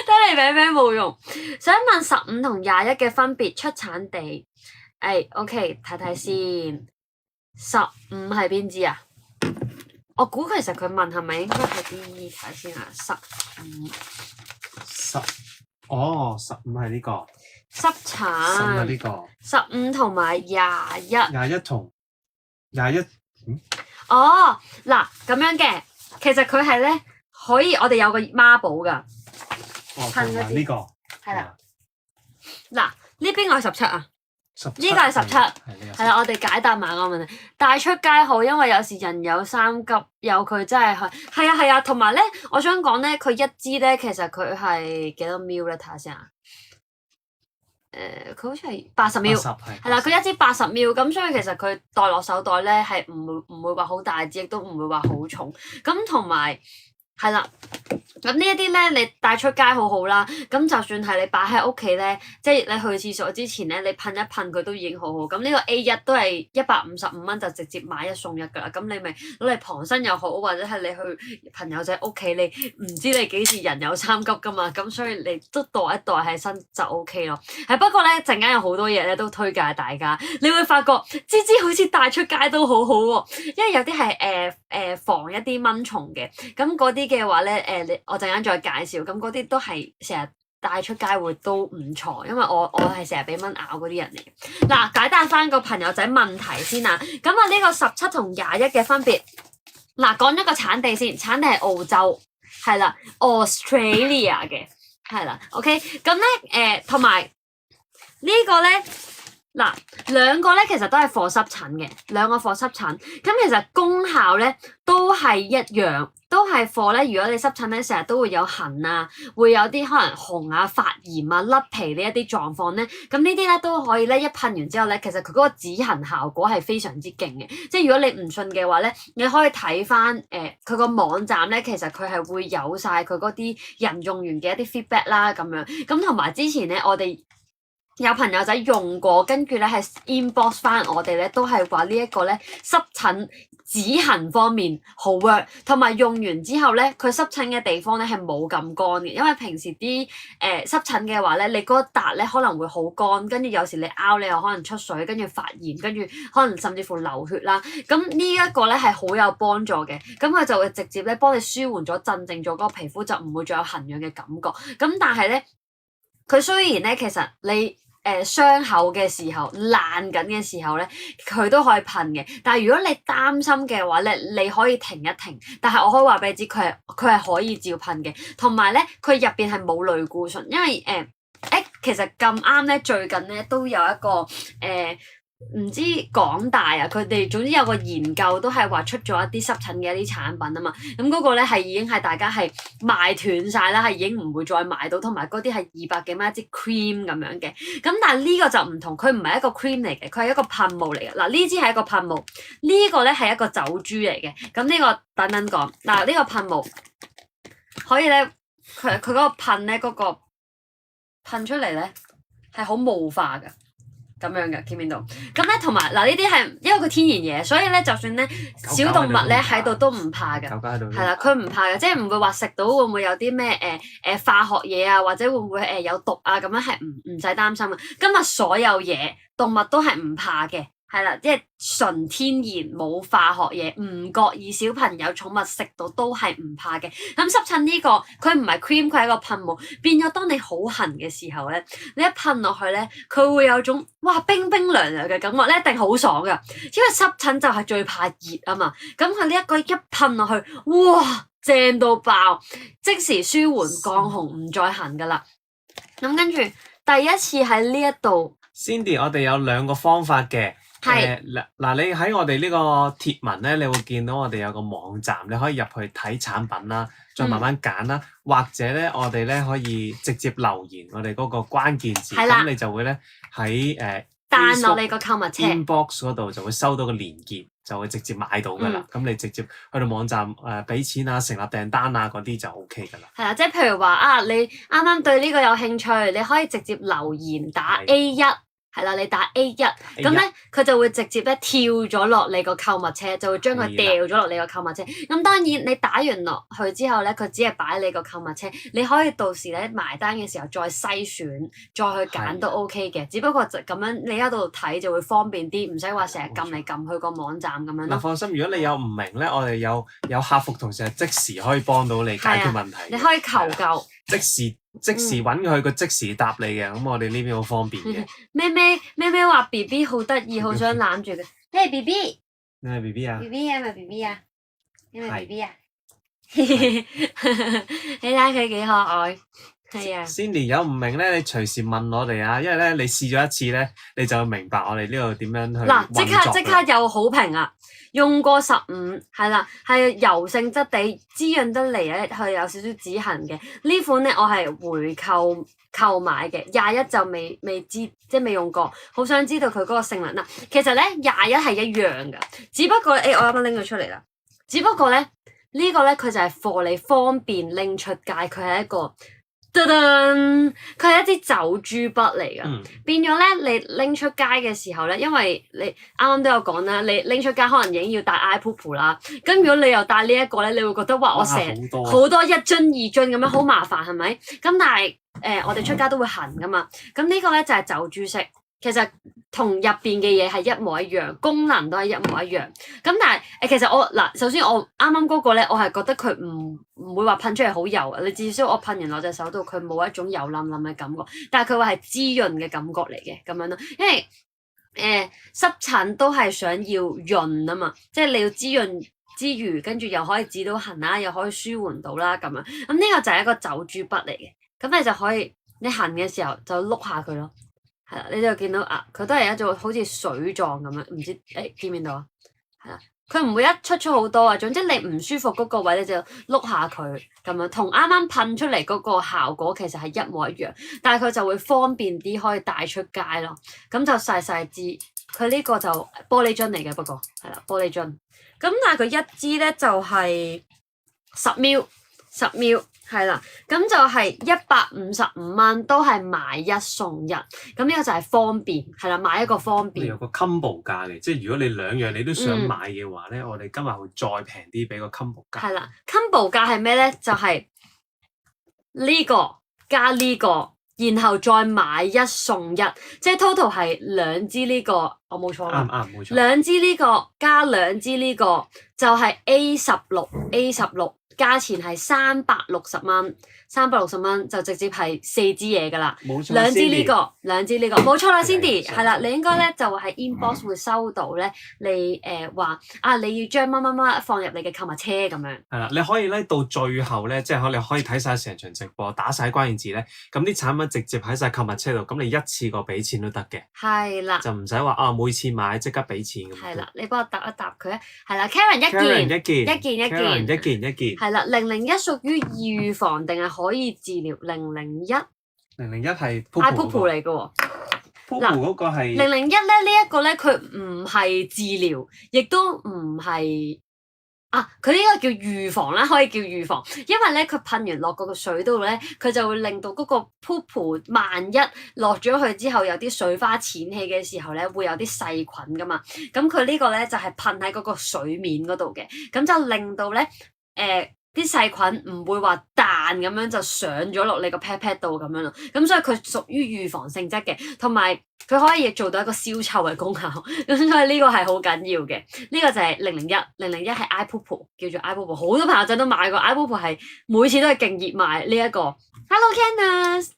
嚟餅餅冇用。想問15同21嘅分別，出產地？OK， 睇睇先。15係邊支啊？我估其實佢問係咪應該係啲睇先啊？15係呢個濕產。係呢個15同埋21。21同21。哦，嗱咁樣嘅，其實佢係咧可以，我哋有個孖寶㗎。噴嗰啲呢個係啦。嗱，呢邊個係17啊？呢個係17，係啦，我哋解答埋個問題。帶出街好，因為有時人有三急，有佢真係係啊，同埋咧，我想講咧，佢一支咧，其實佢係幾多 ml 咧？睇下先啊。佢好似係80 ml，係啦，佢一支80 ml，咁所以其實佢袋落手袋咧係唔會話好大支，亦都唔會話好重。咁同埋係啦，咁呢一啲咧，你帶出街好好啦。咁就算係你擺喺屋企咧，即係你去廁所之前咧，你噴一噴佢都已經好好。咁呢個 A1 都係155蚊就直接買一送一㗎啦。咁你咪攞嚟傍身又好，或者係你去朋友仔屋企，你唔知你幾時人有三急㗎嘛。咁所以你都袋一袋喺身就 OK 咯。係不過咧，陣間有好多嘢咧都推介大家，你會發覺芝芝好似帶出街都好好喎，因為有啲係防一啲蚊蟲嘅。咁嗰啲嘅話咧，我陣間再介紹。咁嗰啲都係成日帶出街會都唔錯，因為我係成日俾蚊咬嗰啲人嚟嘅。嗱，解答翻個朋友仔問題先啊。咁啊，呢個17同21嘅分別，嗱，講咗個產地先，產地係澳洲，係啦 ，Australia 嘅，係啦 ，OK。咁咧，同埋呢個咧。嗱，兩個咧其實都係防濕疹嘅，兩個防濕疹，咁其實功效咧都係一樣，都係防咧。如果你濕疹咧成日都會有痕啊，會有啲可能紅啊、發炎啊、甩皮呢一啲狀況咧，咁呢啲咧都可以咧一噴完之後咧，其實佢嗰個止痕效果係非常之勁嘅。即係如果你唔信嘅話咧，你可以睇翻佢個網站咧，其實佢係會有晒佢嗰啲人用完嘅一啲 feedback 啦咁樣。咁同埋之前咧，我哋有朋友仔用過，跟住咧係 inbox 翻我哋咧，都係話呢一個咧濕疹止痕方面好 work， 同埋用完之後咧，佢濕疹嘅地方咧係冇咁乾嘅，因為平時啲濕疹嘅話咧，你嗰笪咧可能會好乾，跟住有時你拗你又可能出水，跟住發炎，跟住可能甚至乎流血啦。咁呢一個咧係好有幫助嘅，咁佢就會直接咧幫你舒緩咗、鎮靜咗嗰個皮膚，就唔會再有痕癢嘅感覺。咁但係咧，佢雖然咧其實你傷口嘅時候爛緊嘅時候咧，佢都可以噴嘅。但係如果你擔心嘅話咧，你可以停一停。但係我可以話俾你知，佢係可以照噴嘅。同埋咧，佢入邊係冇類固醇，因為其實咁啱咧，最近咧都有一個唔知港大啊，佢哋總之有個研究都係話出咗一啲濕疹嘅一啲產品啊嘛，咁嗰個咧係已經係大家係賣斷晒啦，係已經唔會再買到，同埋嗰啲係200幾蚊一支 cream 咁樣嘅，咁但係呢個就唔同，佢唔係一個 cream 嚟嘅，佢係一個噴霧嚟嘅。嗱，呢支係一個噴霧，呢個咧係一個酒珠嚟嘅，咁呢個等等講。嗱，呢個噴霧可以咧，佢嗰個噴咧嗰個噴出嚟咧係好霧化㗎。咁樣嘅，見唔見到？咁咧同埋嗱，呢啲係因為佢天然嘢，所以咧就算咧小動物咧喺度都唔怕嘅，係啦，佢唔怕嘅，即係唔會話食到會唔會有啲咩化學嘢啊，或者會唔會有毒啊，咁樣係唔使擔心嘅。今日所有嘢動物都係唔怕嘅。係啦，即係純天然冇化學嘢，唔覺意小朋友寵物食到都係唔怕嘅。咁濕疹呢個佢唔係 cream，佢係一個噴霧，變咗當你好痕嘅時候咧，你一噴落去咧，佢會有種哇冰冰涼涼嘅感覺咧，一定好爽噶。因為濕疹就係最怕熱啊嘛，咁佢呢一個一噴落去，哇正到爆，即時舒緩降紅，唔再痕噶啦。咁跟住第一次喺呢一度 ，Cindy， 我哋有2個方法嘅。嗱，你喺我哋呢個貼文咧，你會見到我哋有個網站，你可以入去睇產品啦，再慢慢揀啦，或者咧我哋咧可以直接留言我哋嗰個關鍵字，咁你就會咧喺彈落你個購物車 inbox 嗰度就會收到個連結，就會直接買到噶啦。咁你直接去到網站俾錢啊、成立訂單啊嗰啲就 OK 噶啦。係啊，即係譬如話啊，你啱啱對呢個有興趣，你可以直接留言打 A1。係啦，你打 A1，咁咧佢就會直接咧跳咗落你個購物車，就會將佢掉咗落你個購物車。咁當然你打完落去之後咧，佢只係擺你個購物車，你可以到時咧埋單嘅時候再篩選，再去揀都 OK 嘅。只不過就咁樣你喺度睇就會方便啲，唔使話成日撳嚟撳去個網站咁樣咯。嗱，放心，如果你有唔明咧，我哋有客服同事係即時可以幫到你解決問題。你可以求救。即時揾佢，佢即時答你嘅，咁我哋呢邊好方便嘅。咩話 B B 好得意，好想攬住佢。你係 B B？ 你係 B B 啊 ？B B 係咪 B B 啊？你係 B B 啊？你睇佢幾可愛，係啊。Cindy 有唔明咧，你隨時問我哋啊，因為咧你試咗一次咧，你就會明白我哋呢度點樣去運作。嗱，即刻有好評啊！用過15，係啦，係油性質地，滋潤得嚟咧，係有少少止痕嘅。呢款咧我係回購買嘅，21就未知，即係未用過，好想知道佢嗰個性能啦。其實咧21係一樣噶，只不過我啱啱拎佢出嚟啦。只不過咧呢個咧佢就係貨你方便拎出街，佢係一個噔噔，佢係一支酒珠筆嚟噶。變咗咧，你拎出街嘅時候咧，因為你啱啱都有講啦，你拎出街可能已經要帶 iPod 啦。咁如果你又帶呢一個咧，你會覺得哇，我成好多一樽二樽咁樣，好麻煩係咪？咁但係我哋出街都會痕噶嘛。咁呢個咧就係酒珠式。其實同入邊嘅嘢係一模一樣，功能都係一模一樣。咁但係其實我嗱，首先我啱啱嗰個咧，我係覺得佢唔會話噴出嚟好油啊。你至少我噴完落隻手度，佢冇一種油冧冧嘅感覺。但係佢話係滋潤嘅感覺嚟嘅咁樣咯。因為濕疹都係想要潤啊嘛，即係你要滋潤之餘，跟住又可以止到痕啦，又可以舒緩到啦咁樣。咁呢個就係一個酒珠筆嚟嘅。咁你就可以你痕嘅時候就碌下佢咯。係啦，你就見到啊，佢都係一種好似水狀咁樣，唔知見唔見到啊？係啦，佢唔會一出好多啊。總之你唔舒服嗰個位，你就碌下佢咁樣，同啱啱噴出嚟嗰個效果其實係一模一樣，但係佢就會方便啲，可以帶出街咯。咁就細細支，佢呢個就玻璃樽嚟嘅，不過係啦，玻璃樽。咁但係佢一支咧就係10ml。係啦，咁就係155蚊，都係買一送一。咁呢個就係方便，係啦，買一個方便。有個 combo 價嘅，即係如果你兩樣你都想買嘅話咧，我哋今日會再平啲俾個 combo 價。係啦，combo 價係咩咧？就係呢個加呢個，然後再買一送一，即係 total 係兩支呢個，我冇錯啦。啱冇錯。兩支呢個加兩支呢個就係 A16，價錢係360蚊，360蚊就直接係4支嘢噶啦。冇錯。兩支呢個，冇錯啦 ，Cindy 係啦，你應該咧就喺 inbox 會收到咧，你話你要將乜乜乜放入你嘅購物車咁樣。係啦，你可以咧到最後咧，即係你可以睇晒成場直播，打晒關鍵字咧，咁啲產品直接喺晒購物車度，咁你一次過俾錢都得嘅。係啦。就唔使話每次買即刻俾錢咁。係啦，你幫我答一答佢啊。係啦 ，Karen 一件。係啦，001屬於預防定係可以治療？001係 iPod 嚟嘅喎。嗱，嗰個係001咧，呢一個咧，佢唔係治療，亦都唔係佢呢個叫預防啦，可以叫預防，因為咧佢噴完落嗰個水度咧，佢就會令到嗰個 poop 萬一落咗去之後有啲水花濺起嘅時候咧，會有啲細菌噶嘛。咁佢呢個咧就係噴喺嗰個水面嗰度嘅，咁就令到咧啲細菌唔會話彈咁樣就上咗落你個 pat 度咁樣咯。咁所以佢屬於預防性質嘅，同埋佢可以做到一個消臭嘅功效。咁所以呢個係好緊要嘅。呢個就係001係 iPod 叫做 iPod， 好多朋友仔都買過 iPod， 係每次都係勁熱賣呢一個。Hello Candice，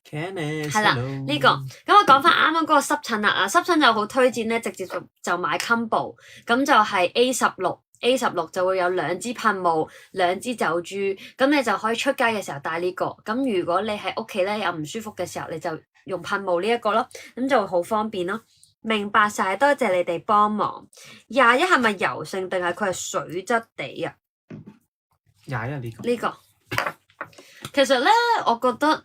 係啦呢個。咁我講翻啱啱嗰個濕疹啦，濕疹就好推薦咧，直接就買 combo， 咁就係 A16 就會有2支噴霧、2支酒珠，咁你就可以出街嘅時候帶呢個。咁如果你喺屋企咧有唔舒服嘅時候，你就用噴霧呢一個咯，咁就會好方便咯。明白晒，多謝你哋幫忙。21係咪油性定係佢係水質地啊？21呢個其實咧，我覺得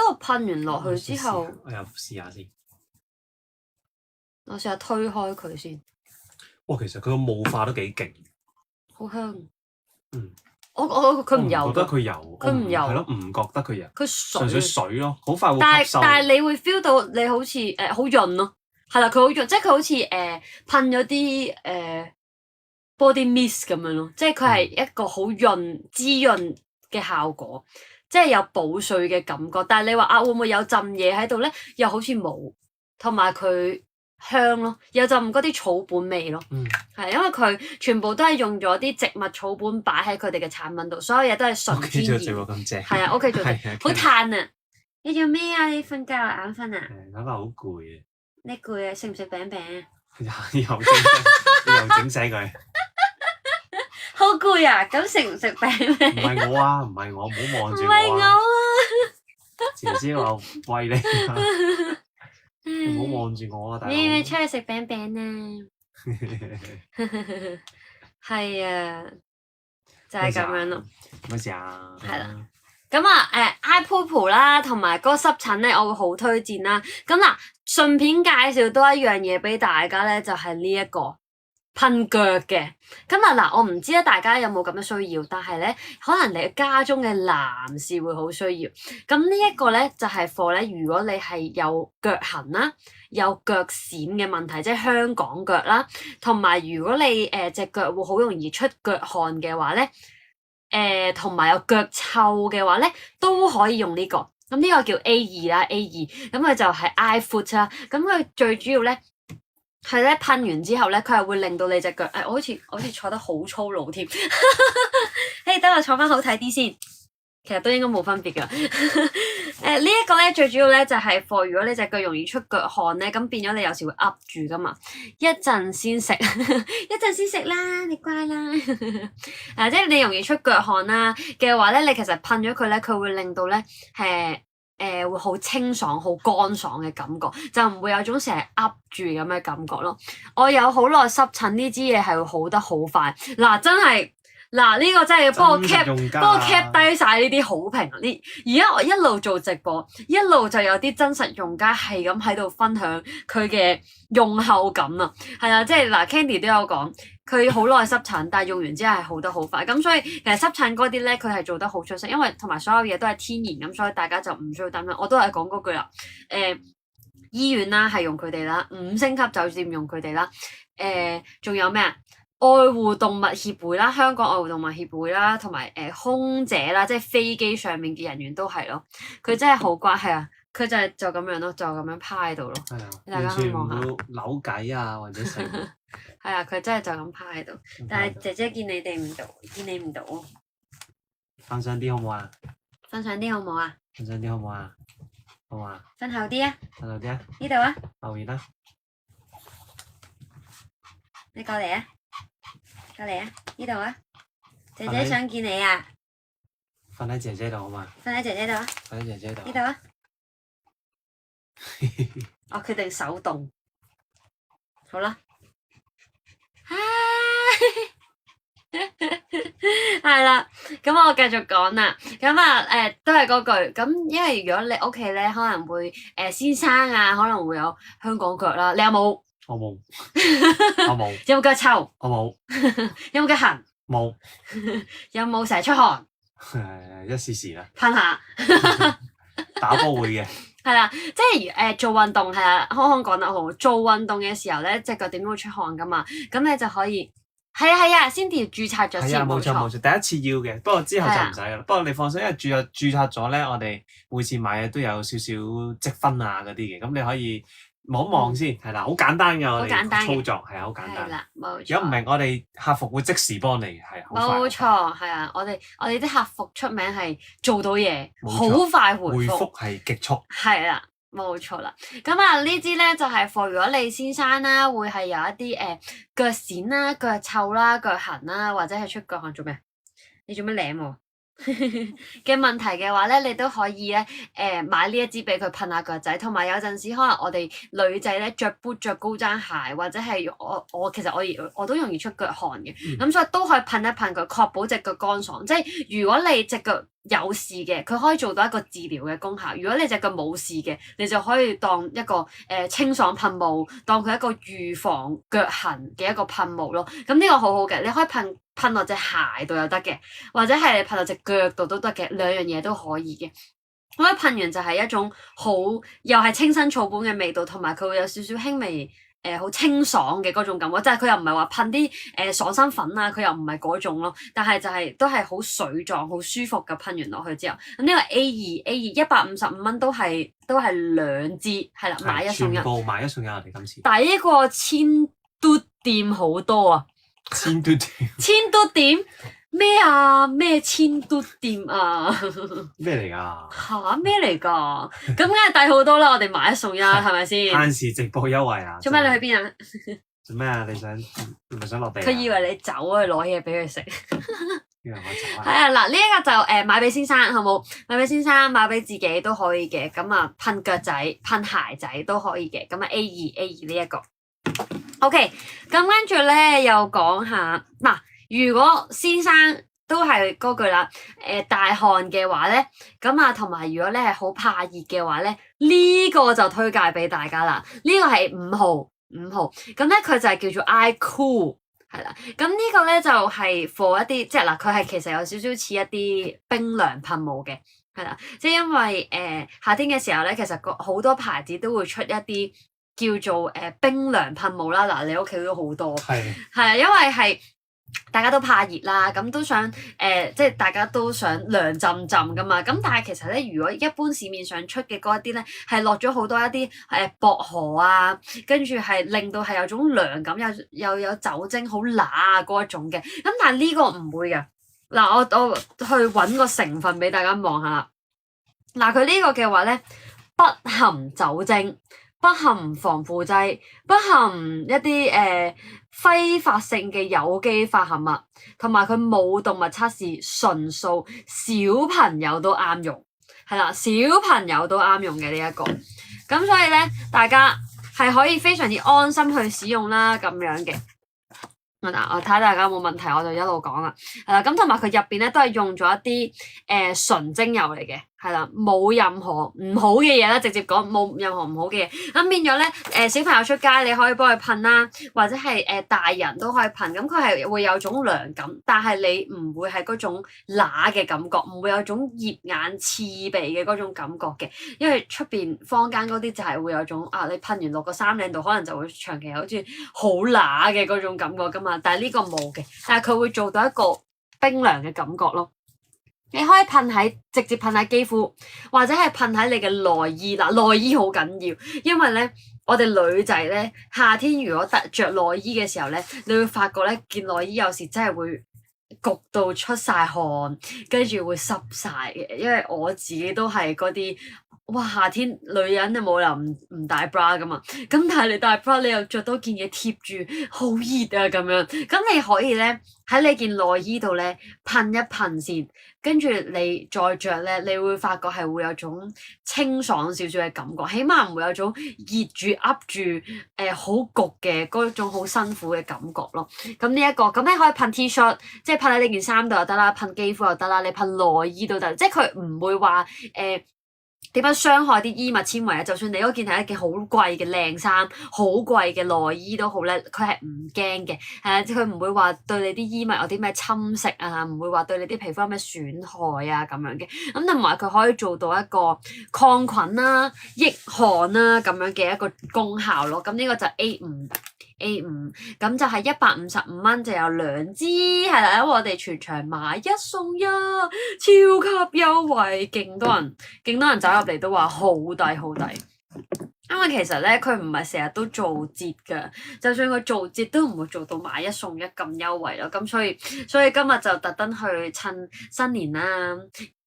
我噴完落去之後，我又試下先。我試下推開佢先。其實佢個霧化都幾勁，好香。佢唔油，覺得佢油，佢唔油，係咯，唔覺得佢油，佢純粹水咯，好快會吸收。但係你會 feel 到你好似好潤咯，係啦，佢好潤，即係佢好似噴咗啲body mist 咁樣咯，即係佢係一個好潤滋潤嘅效果，即係有補水嘅感覺。但係你話會唔會有浸嘢喺度咧？又好似冇，同埋佢香咯，有陣嗰啲草本味咯，係因為佢全部都係用咗啲植物草本擺喺佢哋嘅產品度，所有嘢都係純天然。咁正。係啊，屋企做好嘆啊！你做咩啊？你瞓覺眼瞓啊？眼瞓好攰啊！你攰啊？食唔食餅餅啊？又整醒佢。好攰啊！咁食唔食餅餅？唔係我啊，唔係我，唔好望住我啊！唔係我啊！姐姐話餵你啊！唔好望住我啊！大佬，你要唔要出去食餅餅啊？係啊，就係咁樣咯。乜事啊？係啦，咁iPod 啦，同埋嗰個濕疹咧，我會好推薦啦。咁嗱，順便介紹多一樣嘢俾大家咧，就係呢一個噴腳嘅。咁嗱，我唔知咧大家有冇咁嘅需要，但係咧可能你家中嘅男士會好需要。咁呢一個咧就係for咧，如果你係有腳痕啦、有腳癬嘅問題，即係香港腳啦，同埋如果你隻腳會好容易出腳汗嘅話咧，同埋有腳臭嘅話咧，都可以用呢個。咁呢個叫 A2 啦，A2，咁佢就係 iFoot 啦。咁佢最主要咧係咧噴完之後咧，佢係會令到你隻腳，我好似坐得好粗魯添。誒，等我坐翻好睇啲先。其實都應該冇分別㗎。呢一個咧最主要咧就係 for 如果你隻腳容易出腳汗咧，咁變咗你有時會噏住噶嘛，一陣先食，一陣先食啦，你乖啦。即係你容易出腳汗啦嘅話咧，你其實噴咗佢咧，佢會令到咧會好清爽、好乾爽嘅感覺，就唔會有種成日噏住咁嘅感覺咯。我有好耐濕疹呢支嘢係會好得好快，嗱真係。嗱呢個真係要幫我 cap 低晒呢啲好評啊！而家我一路做直播，一路就有啲真實用家係咁喺度分享佢嘅用後感啊！係啊，即係嗱 Candy 都有講，佢好耐濕疹，但係用完之後係好得好快。咁所以其實濕疹嗰啲咧，佢係做得好出色，因為同埋所有嘢都係天然咁，所以大家就唔需要擔心。我都係講嗰句啦，醫院啦係用佢哋啦，5星級酒店用佢哋啦，仲有咩啊？愛護動物協會啦，香港愛護動物協會啦，同埋空姐啦，即係飛機上面嘅人員都係咯。佢真係好乖，係啊，佢就咁樣咯，就咁樣趴喺度咯。係啊，大家可以望下。扭計啊，或者成。係啊，佢真係就咁趴喺度。但係姐姐見你唔到。分享啲好唔好啊？分享啲好唔好啊？分享啲好唔好啊？好啊。分後啲啊？分後啲啊？呢度啊？後面啦。你過嚟啊！過嚟啊！呢度啊！姐姐想見你啊！瞓喺姐姐度好嘛？瞓喺姐姐度啊！瞓喺姐姐度。呢度啊！我決定手動。好啦。係啦，咁我繼續講啦。咁都係嗰句。咁因為如果你屋企咧可能會先生啊，可能會有香港腳啦。你有冇？我冇。我冇。有冇腳臭？我冇。有冇腳痕？冇。有冇成日出汗？一時時啦。噴下。打波會嘅。係啦，即係做運動係啊，康康講得好。做運動嘅時候咧，隻腳點都會出汗噶嘛，咁你就可以係啊，先至註冊咗先。冇錯，第一次要嘅，不過之後就唔使啦。不過你放心，因為註冊咗咧，我哋每次買嘢都有少少積分啊嗰啲嘅，咁你可以望一望先，係啦，好簡單嘅我哋操作，係啊，好簡單。係啦，冇錯。如果唔明，我哋客服會即時幫你，係啊，冇錯，係啊，我哋啲客服出名係做到嘢，好快回覆係極速。係啦。冇錯啦，咁呢支咧就係 for 如果你先生啦，會係有一啲腳癬啦、腳臭啦、腳痕啦，或者係出腳汗做咩？你做咩舐我嘅問題嘅話咧，你都可以咧買呢一支俾佢噴下腳仔，同埋有陣時可能我哋女仔咧着 boot 着高踭鞋，或者係我其實我都容易出腳汗嘅，咁所以都可以噴一噴佢，確保隻腳乾爽。即係如果你隻腳有事嘅，佢可以做到一個治療嘅功效。如果你隻腳冇事嘅，你就可以當一個清爽噴霧，當佢一個預防腳痕嘅一個噴霧咯。咁呢個好好嘅，你可以噴落隻鞋度又得嘅，或者係你噴落隻腳度都得嘅，兩樣嘢都可以嘅。咁一噴完就係一種好又係清新草本嘅味道，同埋佢會有少少輕微好清爽嘅嗰種感覺，即係佢又唔係話噴啲爽身粉啊，佢又唔係嗰種咯，但係就係都係好水狀、好舒服嘅噴完落去之後。咁呢個 A2 155蚊都係兩支，係啦，買一送一。全部買一送一，我哋今次。抵過千嘟店好多啊！千嘟店咩啊？咩千嘟店啊？咩嚟㗎？嚇咩嚟㗎？咁梗係抵好多啦！我哋買一送一，係咪先？限時直播優惠啊！做咩？你去邊啊？做咩啊？你咪想落地？佢以為你走去攞嘢俾佢食。以為我走啊？係啊，嗱呢一個就買俾先生，好冇？買俾先生，買俾自己都可以嘅。咁啊，噴腳仔、噴鞋仔都可以嘅。咁啊 A2 呢一個。OK，咁跟住咧又講下嗱，如果先生都係嗰句啦，大汗嘅話咧，咁啊同埋如果咧係好怕熱嘅話咧，呢個就推介俾大家啦。呢個係5號，咁咧佢就係叫做 iCool 係啦，咁呢個咧就係 for 一啲，即係嗱，佢係其實有少少似一啲冰涼噴霧嘅，係啦，即係因為夏天嘅時候咧，其實好多牌子都會出一啲叫做冰涼噴霧啦。嗱，你屋企都好多，係啊，因為係大家都怕熱啦，咁都想即係大家都想涼浸浸噶嘛。咁但係其實咧，如果一般市面上出嘅嗰一啲咧，係落咗好多一啲薄荷啊，跟住係令到係有種涼感，又有酒精好乸啊嗰一種嘅。咁但係呢個唔會嘅。嗱，我去揾個成分俾大家望下啦。嗱，佢呢個嘅話咧，不含酒精，不含防腐劑，不含一啲揮發性嘅有機化合物，同埋佢冇動物測試，純素，小朋友都啱用，係啦，小朋友都啱用嘅呢一個。咁所以咧，大家係可以非常之安心去使用啦，咁樣嘅。嗱，我睇下大家有冇問題，我就一路講啦。係啦，咁同埋佢入邊咧都係用咗一啲純精油嚟嘅，係啦，冇任何唔好嘅嘢啦，直接講冇任何唔好嘅嘢。咁變咗咧，小朋友出街你可以幫佢噴啦，或者係大人都可以噴。咁佢係會有種涼感，但係你唔會係嗰種乸嘅感覺，唔會有種熱眼刺鼻嘅嗰種感覺嘅。因為出邊坊間嗰啲就係會有種你噴完落個衫領度，可能就會長期好似好乸嘅嗰種感覺㗎嘛。但係呢個冇嘅，但係佢會做到一個冰涼嘅感覺咯。你可以直接噴喺肌膚，或者係噴喺你嘅內衣。嗱，內衣好緊要，因為咧我哋女仔咧夏天如果着內衣嘅時候咧，你會發覺咧件內衣有時真係會焗到出晒汗，跟住會濕晒嘅。因為我自己都係嗰啲。哇！夏天女人就冇理由唔戴 bra 噶嘛，咁但係你戴 bra 你又着多件嘢貼住，好熱啊咁樣。咁你可以咧喺你件內衣度咧噴一噴先，跟住你再着咧，你會發覺係會有種清爽少少嘅感覺，起碼唔會有種熱住噏住好焗嘅嗰種好辛苦嘅感覺咯。咁呢一個咁你可以噴 T-shirt，即係噴喺呢件衫度又得啦，噴肌膚又得啦，你噴內衣都得，即係佢唔會話點樣傷害啲衣物纖維啊？就算你嗰件係一件好貴嘅靚衫、好貴嘅內衣都好咧，佢係唔驚嘅。係啊，佢唔會話對你啲衣物有啲咩侵蝕啊，唔會話對你啲皮膚有咩損害啊咁樣嘅。咁同埋佢可以做到一個抗菌啦、抑汗啦咁樣嘅一個功效咯。咁呢個就 A5，咁就係155蚊就有2支，係啦，因為我哋全場買1送1，超級優惠，勁多人走入嚟都話好抵好抵。因為其實咧佢唔係成日都做節㗎，就算佢做節都唔會做到買1送1咁優惠咯。咁所以今日就特登去趁新年啦，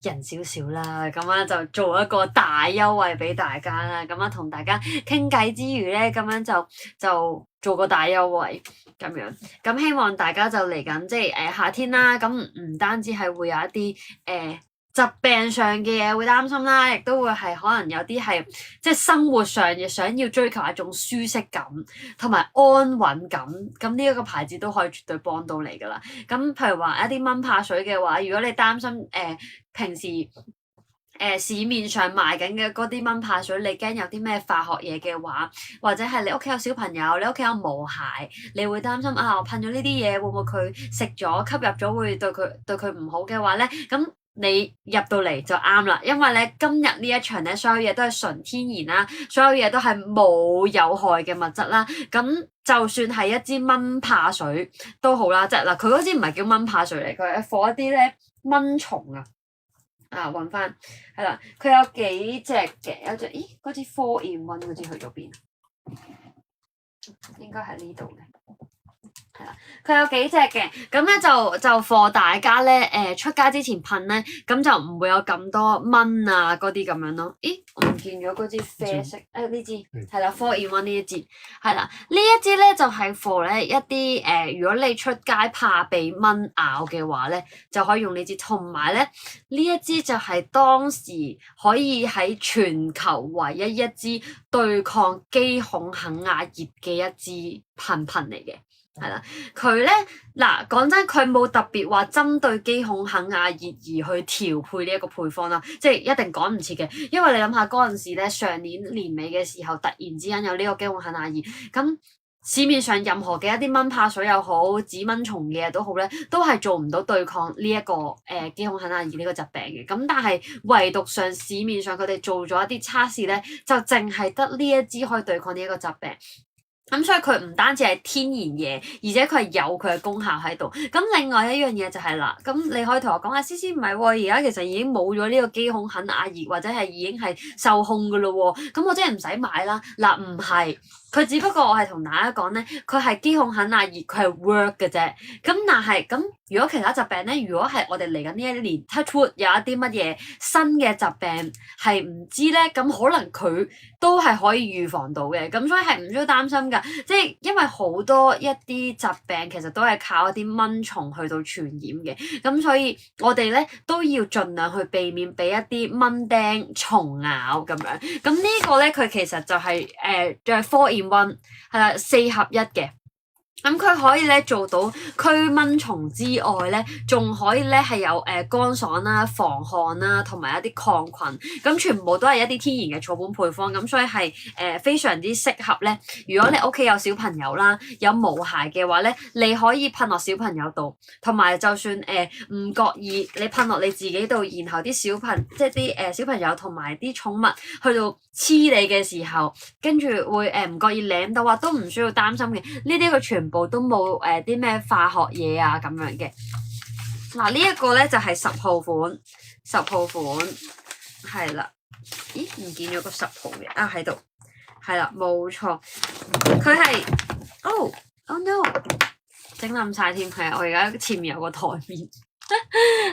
人少少啦，咁樣就做一個大優惠俾大家啦。咁樣同大家傾偈之餘咧，咁樣就做個大優惠咁樣。咁希望大家就嚟緊即係夏天啦，咁唔單止係會有一啲疾病上嘅嘢會擔心啦，亦都會係可能有啲係即係生活上嘅想要追求一種舒適感同埋安穩感，咁呢一個牌子都可以絕對幫到你㗎啦。咁譬如話一啲蚊怕水嘅話，如果你擔心平時市面上賣緊嘅嗰啲蚊怕水，你驚有啲咩化學嘢嘅話，或者係你屋企有小朋友，你屋企有毛孩，你會擔心我噴咗呢啲嘢會唔會佢食咗吸入咗會對佢唔好嘅話咧，咁你入到嚟就啱啦，因為咧今日呢一場咧，所有嘢都係純天然啦，所有嘢都係冇有害嘅物質啦。咁就算係一支蚊怕水都好啦，即係嗱，佢嗰支唔係叫蚊怕水嚟，佢係放一啲咧蚊蟲啊。揾翻係啦，佢有幾隻嘅，有隻嗰支 4-in-1 嗰支去咗邊？應該喺呢度嘅。係啦，佢有幾隻嘅，咁咧就課大家咧，出街之前噴咧，咁就唔會有咁多蚊啊嗰啲咁樣咯。我唔見咗嗰支啡色，呢支係啦 4-in-1 呢一支，係啦，呢一支咧就係課咧一啲如果你出街怕被蚊咬嘅話咧，就可以用呢支，同埋咧呢一支就係當時可以喺全球唯一一支對抗肌孔肯亞熱嘅一支噴嚟嘅。係啦，佢咧嗱講真，佢冇特別話針對肌孔肯亞熱而去調配呢一個配方啦，即係一定趕唔切嘅。因為你諗下嗰陣時咧，上年年尾嘅時候，突然之間有呢個肌孔肯亞熱，咁市面上任何嘅一啲蚊怕水又好，指蚊蟲嘅嘢都好咧，都係做唔到對抗呢一個肌孔肯亞爾呢個疾病嘅。咁但係唯獨上市面上佢哋做咗一啲測試咧，就淨係得呢一支可以對抗呢一個疾病。咁所以佢唔單止係天然嘢，而且佢係有佢嘅功效喺度。咁另外一樣嘢就係啦，咁你可以同我講下，思思唔係喎，而家其實已經冇咗呢個肌孔肯亞爾，或者係已經係受控噶咯喎。咁我真係唔使買啦。嗱，唔係，佢只不過我係同大家講咧，佢係肌孔肯亞爾，佢係 work 嘅啫。咁但係咁，如果其他疾病咧，如果係我哋嚟緊呢一年 touch wood 有一啲乜嘢新嘅疾病係唔知咧，咁可能佢都係可以預防到嘅。咁所以係唔需要擔心㗎。即係因為好多一啲疾病其實都係靠一啲蚊蟲去到傳染嘅，咁所以我哋咧都要盡量去避免俾一啲蚊叮蟲咬咁樣。咁呢個咧佢其實就係就係 4 in 1，係啦，4合一嘅。咁佢可以咧做到驅蚊蟲之外咧，仲可以咧係有乾爽啦、防汗啦，同埋一啲抗菌。咁全部都係一啲天然嘅草本配方，咁所以係非常之適合咧。如果你屋企有小朋友啦，有毛孩嘅話咧，你可以噴落小朋友度，同埋就算唔覺意你噴落你自己度，然後啲即係啲小朋友同埋啲寵物去到黐你嘅時候，跟住會唔覺意舐到啊，都唔需要擔心嘅。呢啲佢全部都冇啲咩化學嘢啊咁樣嘅。嗱，呢一個咧就係10號款係啦。咦，唔見咗個10號嘅啊，喺度，係啦，冇錯，佢係oh no 整冧晒添。係啊，我而家前面有個台面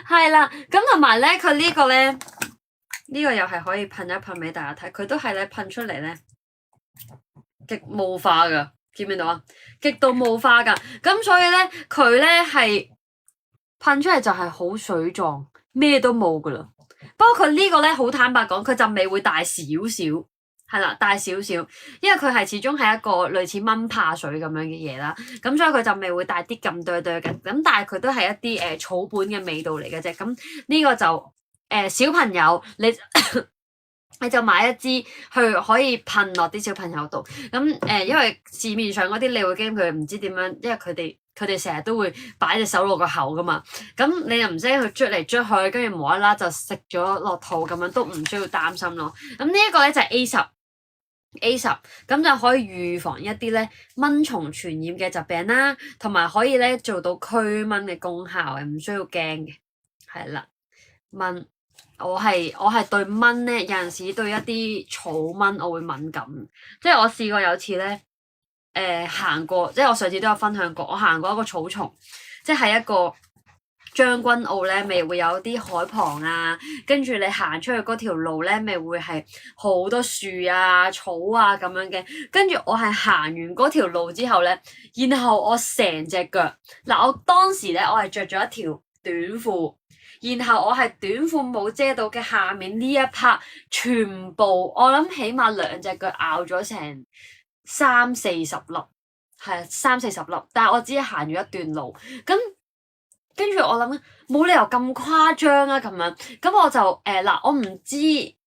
係啦。咁同埋咧佢呢個咧呢個又係可以噴一噴俾大家睇，佢都係咧噴出嚟咧極霧化噶，見唔見到啊？極度霧化噶，咁所以咧佢咧係噴出嚟就係好水狀，咩都冇噶啦。不過佢呢個咧好坦白講，佢陣味會大少少，係啦，大少少，因為佢係始終係一個類似蚊怕水咁樣嘅嘢啦。咁所以佢陣味會大啲咁對嘅，咁但係佢都係一啲草本嘅味道嚟嘅啫。咁呢個就小朋友你就買一支去可以噴落啲小朋友度。咁因為市面上嗰啲你會驚佢唔知點樣，因為佢哋成日都會擺隻手落個口噶嘛。咁你又唔識去啜嚟啜去，跟住無啦啦就食咗落肚咁樣，都唔需要擔心咯。咁呢一個咧就係 A10，咁就可以預防一啲咧蚊蟲傳染嘅疾病啦，同埋可以咧做到驅蚊嘅功效嘅，唔需要驚嘅。係啦，蚊。我係對蚊咧，有陣時對一啲草蚊我會敏感，即係我試過有次咧，行過，即係我上次都有分享過，我行過一個草叢，即係一個將軍澳咧，咪會有啲海旁啊，跟住你行出去嗰條路咧，咪會係好多樹啊、草啊咁樣嘅，跟住我係行完嗰條路之後咧，然後我成隻腳，嗱，我當時咧我係着咗一條短褲。然後我係短褲冇遮到嘅下面呢一 part，全部我諗起碼2隻腳咬咗成30-40粒，係30-40粒。但係我只係行咗一段路，咁跟住我諗冇理由咁誇張啊咁樣。咁我就嗱，我唔知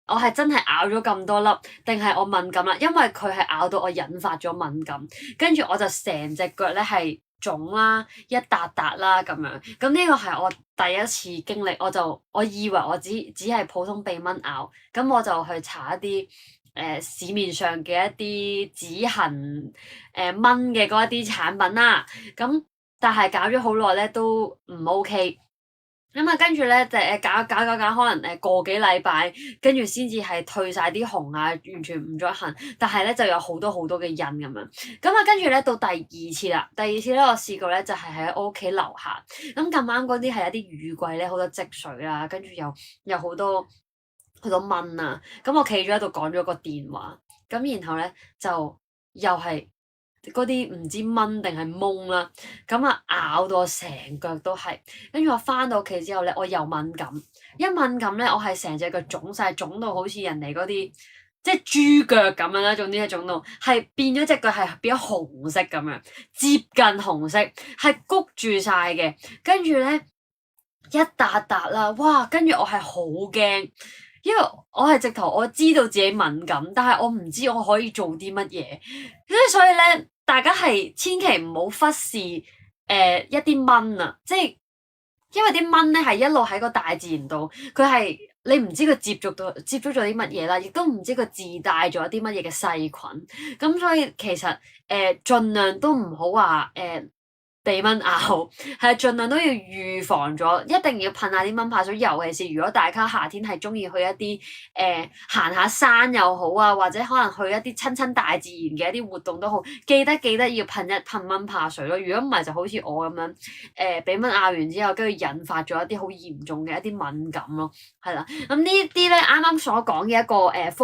我係真係咬咗咁多粒，定係我敏感啦？因為佢係咬到我引發咗敏感，跟住我就成隻腳咧係腫啦，一笪笪啦咁樣。咁呢個係我第一次經歷，我以為我只係普通被蚊咬，咁我就去查一啲市面上嘅一啲止痕蚊嘅嗰一啲產品啦。咁但係搞咗好耐咧都唔 OK。咁啊，跟住咧就搞，可能個幾禮拜，跟住先至係退晒啲紅啊，完全唔再痕。但係咧就有好多嘅印咁樣。咁啊，跟住咧到第二次啦，我試過咧就係喺我屋企樓下。咁咁啱嗰啲係一啲雨季咧，好多積水啦，跟住又好多蚊啊。咁我企咗喺度講咗個電話，咁然後咧就又係嗰啲唔知蚊定係蚊啦，咁啊咬到我成腳都係，跟住我翻到屋企之後咧，我又敏感，一敏感咧，我係成隻腳腫晒，腫到好似人哋嗰啲即係豬腳咁樣啦，總之係腫到係變咗隻腳係變咗紅色咁樣，接近紅色，係谷住晒嘅，跟住咧一笪笪啦，哇！跟住我係好驚。因為我係直頭我知道自己敏感，但係我唔知我可以做啲乜嘢，所以咧大家係千祈唔好忽視一啲蚊啊，即係因為啲蚊咧係一路喺個大自然度，佢係你唔知佢接觸咗啲乜嘢啦，亦都唔知佢自帶咗啲乜嘢嘅細菌，咁所以其實盡量都唔好話被蚊咬，係盡量都要預防咗，一定要噴下啲蚊怕水。尤其是如果大家夏天係中意去一啲行下山又好啊，或者可能去一啲親大自然嘅一啲活動都好，記得要噴蚊怕水咯。如果唔係就好似我咁樣俾蚊咬完之後，跟住引發咗一啲好嚴重嘅一啲敏感咯，係啦。咁呢啲咧啱啱所講嘅一個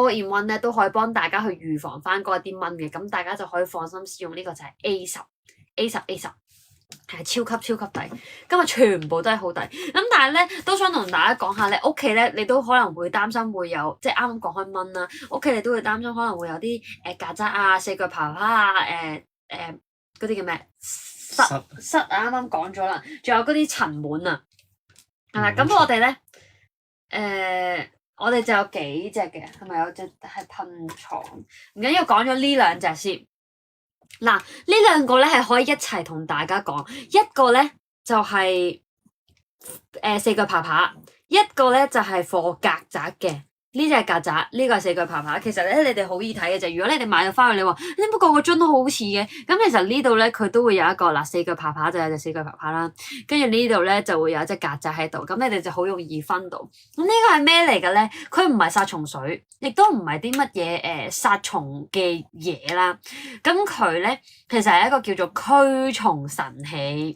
4-in-1咧，都可以幫大家去預防翻嗰一啲蚊嘅，咁大家就可以放心使用呢個就係 A10。係超級抵，今日全部都係好抵。咁但係咧都想同大家講下咧，屋企咧你都可能會擔心會有，即係啱啱講開蚊啦，屋企你都會擔心可能會有啲曱甴啊、四腳爬爬啊、嗰啲叫咩虱啊，啱啱講咗啦，仲有嗰啲塵蟎啊，係啦。咁我哋咧我哋就有幾隻嘅，係咪有隻係噴床？唔緊要，講咗呢兩隻先。嗱，呢兩個咧係可以一齊同大家講，一個咧就係四腳爬爬，一個咧就係貨曱甴嘅。呢隻係曱甴，呢個係四腳爬爬。其實咧，你哋好易睇嘅啫。如果你哋買咗翻去，你話點解個樽都好似嘅？咁其實呢度咧，佢都會有一個嗱，四腳爬爬就有隻四腳爬爬啦。跟住呢度咧就會有一隻曱甴喺度。咁你哋就好容易分到。咁呢個係咩嚟嘅咧？佢唔係殺蟲水，亦都唔係啲乜嘢殺蟲嘅嘢啦。咁佢咧其實係一個叫做驅蟲神器。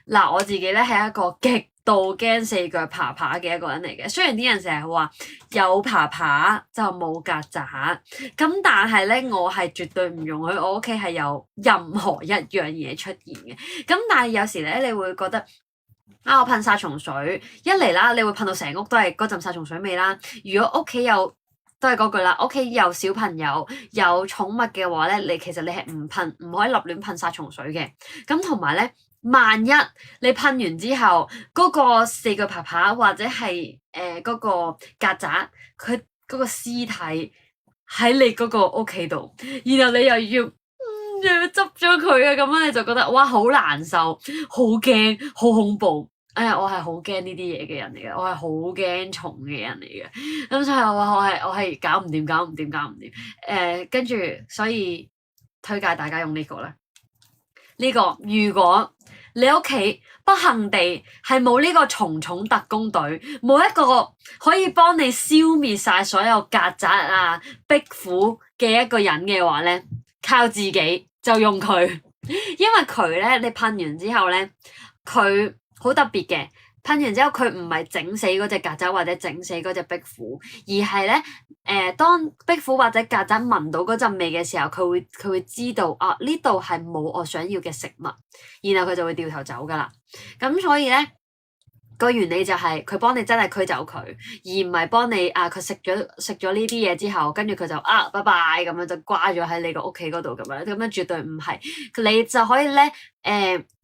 嗱，我自己咧係一個極度驚四腳爬爬嘅一個人嚟嘅，雖然啲人成日話有爬爬就冇曱甴，咁但係咧我係絕對唔容許我屋企係有任何一樣嘢出現嘅。咁但係有時咧你會覺得我噴殺蟲水，一嚟啦你會噴到成屋都係嗰陣殺蟲水味啦。如果屋企有都係嗰句啦，屋企有小朋友有寵物嘅話咧，其實你係唔可以立亂噴殺蟲水嘅。咁同埋咧，萬一你噴完之後，嗰個四腳爬爬或者係嗰個曱甴，佢嗰個屍體喺你嗰個屋企度，然後你又要執咗佢啊，咁樣你就覺得哇好難受，好驚，好恐怖。我係好驚呢啲嘢嘅人嚟嘅，我係好驚蟲嘅人嚟嘅。咁所以我係搞唔掂。跟住所以推介大家用呢個啦。呢個如果你屋企不幸地係冇呢個蟲特工隊，冇一個可以幫你消滅晒所有曱甴啊、壁虎嘅一個人嘅話咧，靠自己就用佢，因為佢咧你噴完之後咧，佢好特別嘅。噴完之後，佢唔係整死嗰隻曱甴或者整死嗰隻壁虎，而係咧當壁虎或者曱甴聞到嗰陣味嘅時候，佢會知道啊呢度係冇我想要嘅食物，然後佢就會掉頭走噶啦。咁所以咧個原理就係佢幫你真係驅走佢，而唔係幫你佢食咗呢啲嘢之後，跟住佢就拜拜咁樣就掛咗喺你個屋企嗰度咁樣絕對唔係。你就可以咧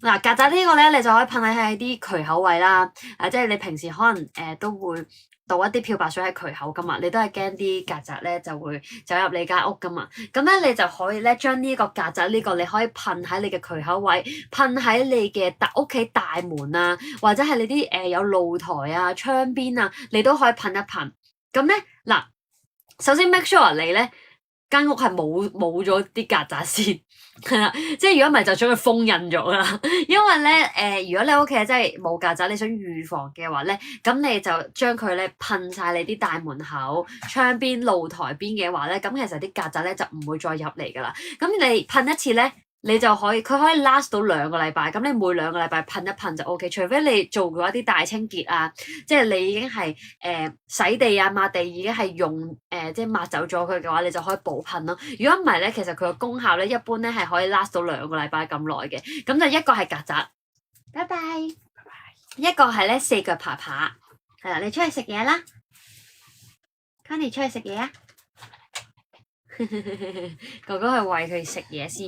曱甴呢個咧，你就可以噴喺啲渠口位啦。即係你平時可能都會倒一啲漂白水喺渠口噶嘛，你都係驚啲曱甴咧就會走入你間屋噶嘛。咁咧你就可以咧將呢個曱甴呢個你可以噴喺你嘅渠口位，噴喺你嘅屋企大門啊，或者係你啲有露台啊、窗邊啊，你都可以噴一噴。咁咧嗱，首先 make sure 你咧間屋係冇咗啲曱甴先。係啦，即係如果唔係就將佢封印咗啦。因為咧如果你屋企真係冇曱甴，你想預防嘅話咧，咁你就將佢咧噴晒你啲大門口、窗邊、露台邊嘅話咧，咁其實啲曱甴咧就唔會再入嚟噶啦。咁你噴一次咧，你就佢可以 last 到2個禮拜。咁你每2個禮拜噴一噴就 OK。除非你做過一啲大清潔啊，即係你已經係洗地啊、抹地已經係用即係抹走咗佢嘅話，你就可以補噴咯。如果唔係咧，其實佢個功效咧一般咧係可以 last 到2個禮拜咁耐嘅。咁就一個係曱甴，拜拜，一個係咧四腳爬爬。係啦，你出去食嘢啦 Connie 出去食嘢啊！哥哥去餵佢食嘢先。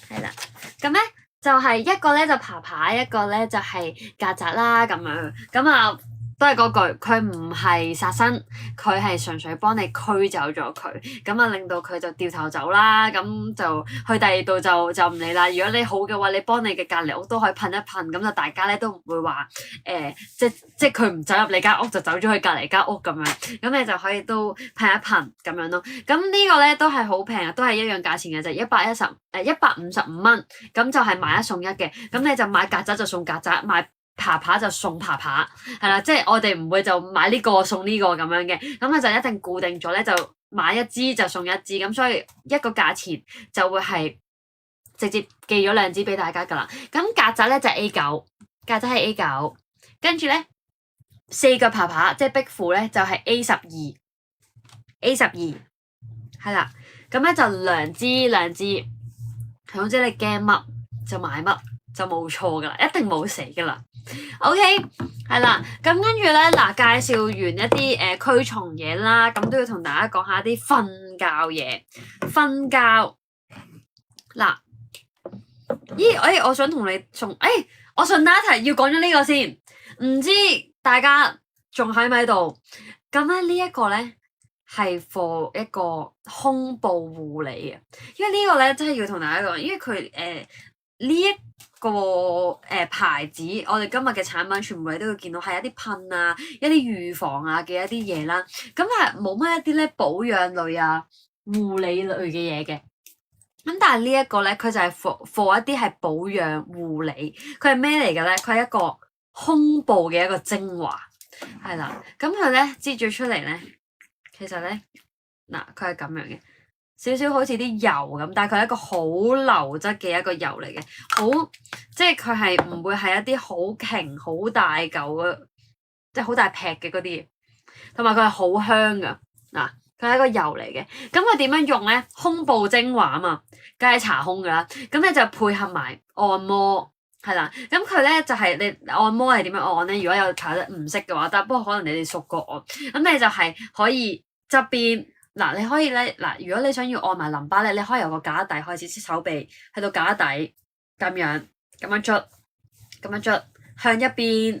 係啦，咁咧就係一個咧就爬爬，一個咧就係曱甴啦咁樣。咁都係嗰句，佢唔係殺生，佢係純粹幫你驅走咗佢，咁啊令到佢就掉頭走啦，咁就去第二度就唔理啦。如果你好嘅話，你幫你嘅隔離屋都可以噴一噴，咁就大家咧都唔會話即係佢唔走入你間屋就走咗去隔離間屋咁樣，咁你就可以都噴一噴咁樣咯。咁呢個咧都係好平啊，都係一樣價錢嘅，就155蚊，咁就係買一送一嘅。咁你就買曱甴就送曱甴，買爬爬就送爬爬，係啦，即係我哋唔會就買呢個送呢個咁樣嘅，咁啊就一定固定咗咧，就買一支就送一支，咁所以一個價錢就會係直接寄咗2支俾大家噶啦。咁曱甴咧就係 A9，曱甴係 A9，跟住咧4腳爬爬即係壁虎咧就係 A12，係啦，咁咧就兩支，總之你驚乜就買乜就冇錯噶啦，一定冇死噶啦。OK， 係啦，咁跟住咧嗱，介紹完一啲驅蟲嘢啦，咁都要同大家講下啲瞓覺嘢。瞓覺嗱，咦？我想同你我順帶一提要講咗呢個先，唔知大家仲喺咪度？咁咧呢一個咧係 for 一個胸部護理嘅，因為呢個咧真係要同大家講，因為佢呢一個牌子，我哋今日嘅產品全部你都會見到係一啲噴啊、一啲預防啊嘅一啲嘢啦。咁係冇乜一啲咧保養類啊、護理類嘅嘢嘅。咁但係呢一個咧，佢就係 for 一啲係保養護理。佢係咩嚟嘅咧？佢係一個胸部嘅一個精華，係啦。咁佢咧擠咗出嚟咧，其實咧嗱，佢係咁樣嘅。少少好似啲油咁，但係佢係一個好流質嘅一個油嚟嘅，即係佢係唔會係一啲好勁、好大嚿嘅，即係好大劈嘅嗰啲，同埋佢係好香噶。嗱，佢係一個油嚟嘅，咁佢點樣用咧？胸部精華啊嘛，梗係搽胸噶啦，咁你就配合埋按摩，係啦。咁佢咧就係你按摩係點樣按咧？如果有睇得唔識嘅話，但不過可能你哋熟過我，咁你就係可以側邊。嗱，你可以咧，如果你想要按埋淋巴咧，你可以由個架底開始，即手臂去到架底咁樣捽，向一邊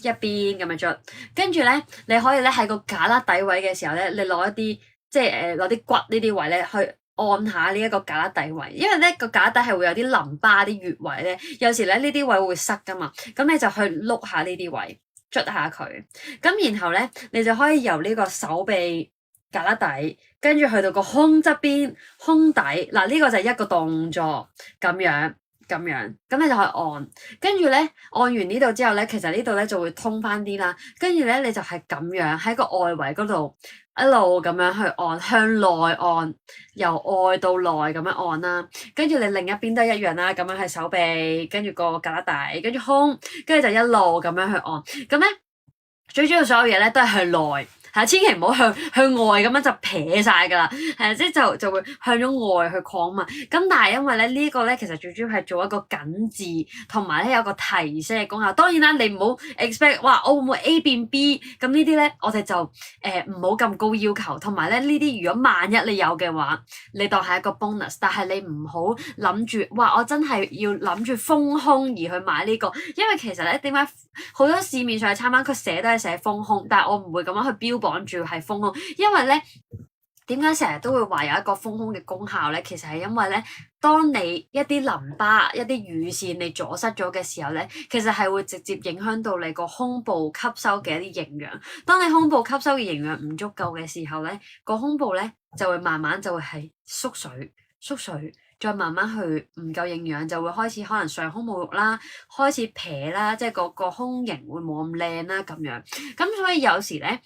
咁樣捽，跟住咧，你可以咧喺個架底位嘅時候咧，你攞一啲即係攞啲骨呢啲位咧去按下呢一個架底位，因為咧個架底係會有啲淋巴啲穴位咧，有時咧呢啲位會塞噶嘛，咁你就去碌下呢啲位，捽下佢，咁然後咧你就可以由呢個手臂架底，跟住去到個胸側邊、胸底，嗱呢個就係一個動作，咁樣，咁你就可以按，跟住咧按完呢度之後咧，其實呢度咧就會通翻啲啦，跟住咧你就係咁樣喺個外圍嗰度一路咁樣去按，向內按，由外到內咁樣按啦，跟住你另一邊都一樣啦，咁樣係手臂，跟住個架底，跟住胸，跟住就一路咁樣去按，咁咧最主要所有嘢咧都係向內。千祈唔好向外咁樣就撇晒㗎啦，係即係就會向咗外去擴嘛。咁但係因為咧呢個咧其實最主要係做一個緊緻，同埋咧有個提升嘅功效。當然啦，你唔好 expect 哇，我會唔會 A 變 B？ 咁呢啲咧我哋就唔好咁高要求。同埋咧呢啲如果萬一你有嘅話，你當係一個 bonus。但係你唔好諗住哇，我真係要諗住豐胸而去買呢個，因為其實咧點解好多市面上嘅產品佢寫都係寫豐胸，但係我唔會咁樣去標榜住係豐胸，因為咧點解成日都會話有一個豐胸嘅功效咧？其實係因為咧，當你一啲淋巴、一啲乳腺你阻塞咗嘅時候咧，其實係會直接影響到你個胸部吸收嘅一啲營養。當你胸部吸收嘅營養唔足夠嘅時候咧，個胸部咧就會慢慢就會係縮水，再慢慢去唔夠營養，就會開始可能上胸冇肉啦，開始撇啦，即係個胸型會冇咁靚啦咁樣。咁所以有時咧。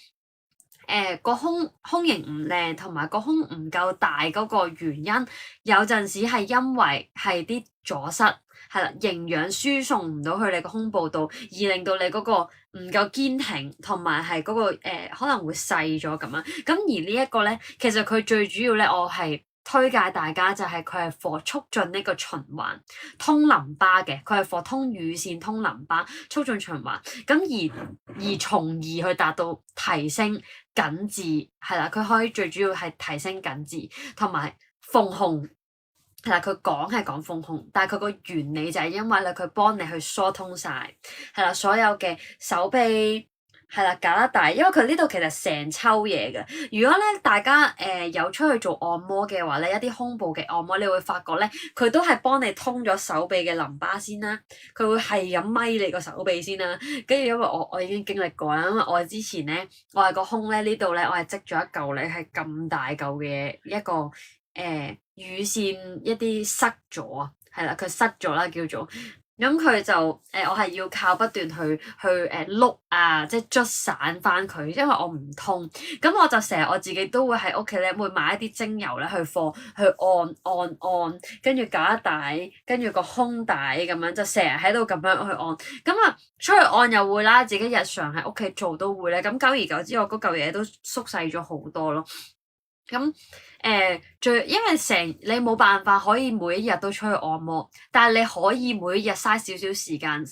個胸型唔靚，同埋個胸唔夠大嗰個原因，有陣時係因為係啲阻塞，係啦，營養輸送唔到去你個胸部度，而令到你嗰個唔夠堅挺，同埋係嗰個可能會細咗咁樣。咁而呢一個咧，其實佢最主要咧，我係推介大家就係佢係 for 促進呢個循環、通淋巴嘅，佢係 for 通乳腺、通淋巴、促進循環，咁而從而去達到提升緊緻，係啦，佢可以最主要係提升緊緻同埋豐胸，係啦，佢講係講豐胸，但係佢個原理就係因為咧，佢幫你去疏通晒，係啦，所有嘅手臂、係啦，搞得大，因為佢呢度其實成抽嘢嘅。如果咧大家有出去做按摩嘅話咧，一啲胸部嘅按摩，你會發覺咧，佢都係幫你通咗手臂嘅淋巴先啦，佢會係咁咪你個手臂先啦。跟住因為我已經經歷過啦，因為我之前咧，我係個胸咧呢度咧，我係積咗一嚿咧係咁大嚿嘅一個乳腺一啲塞咗啊，係啦，佢塞咗啦叫做。咁佢就我係要靠不斷去碌啊，即係捽散翻佢，因為我唔通。咁我就成日我自己都會喺屋企咧，會買一啲精油咧去放去按，跟住搞一帶，跟住個胸帶咁樣，就成日喺度咁樣去按。咁啊出去按又會啦，自己日常喺屋企做都會咧。咁久而久之，我嗰嚿嘢都縮細咗好多咯。咁因為你冇辦法可以每一日都出去按摩，但係你可以每一日嘥少少時間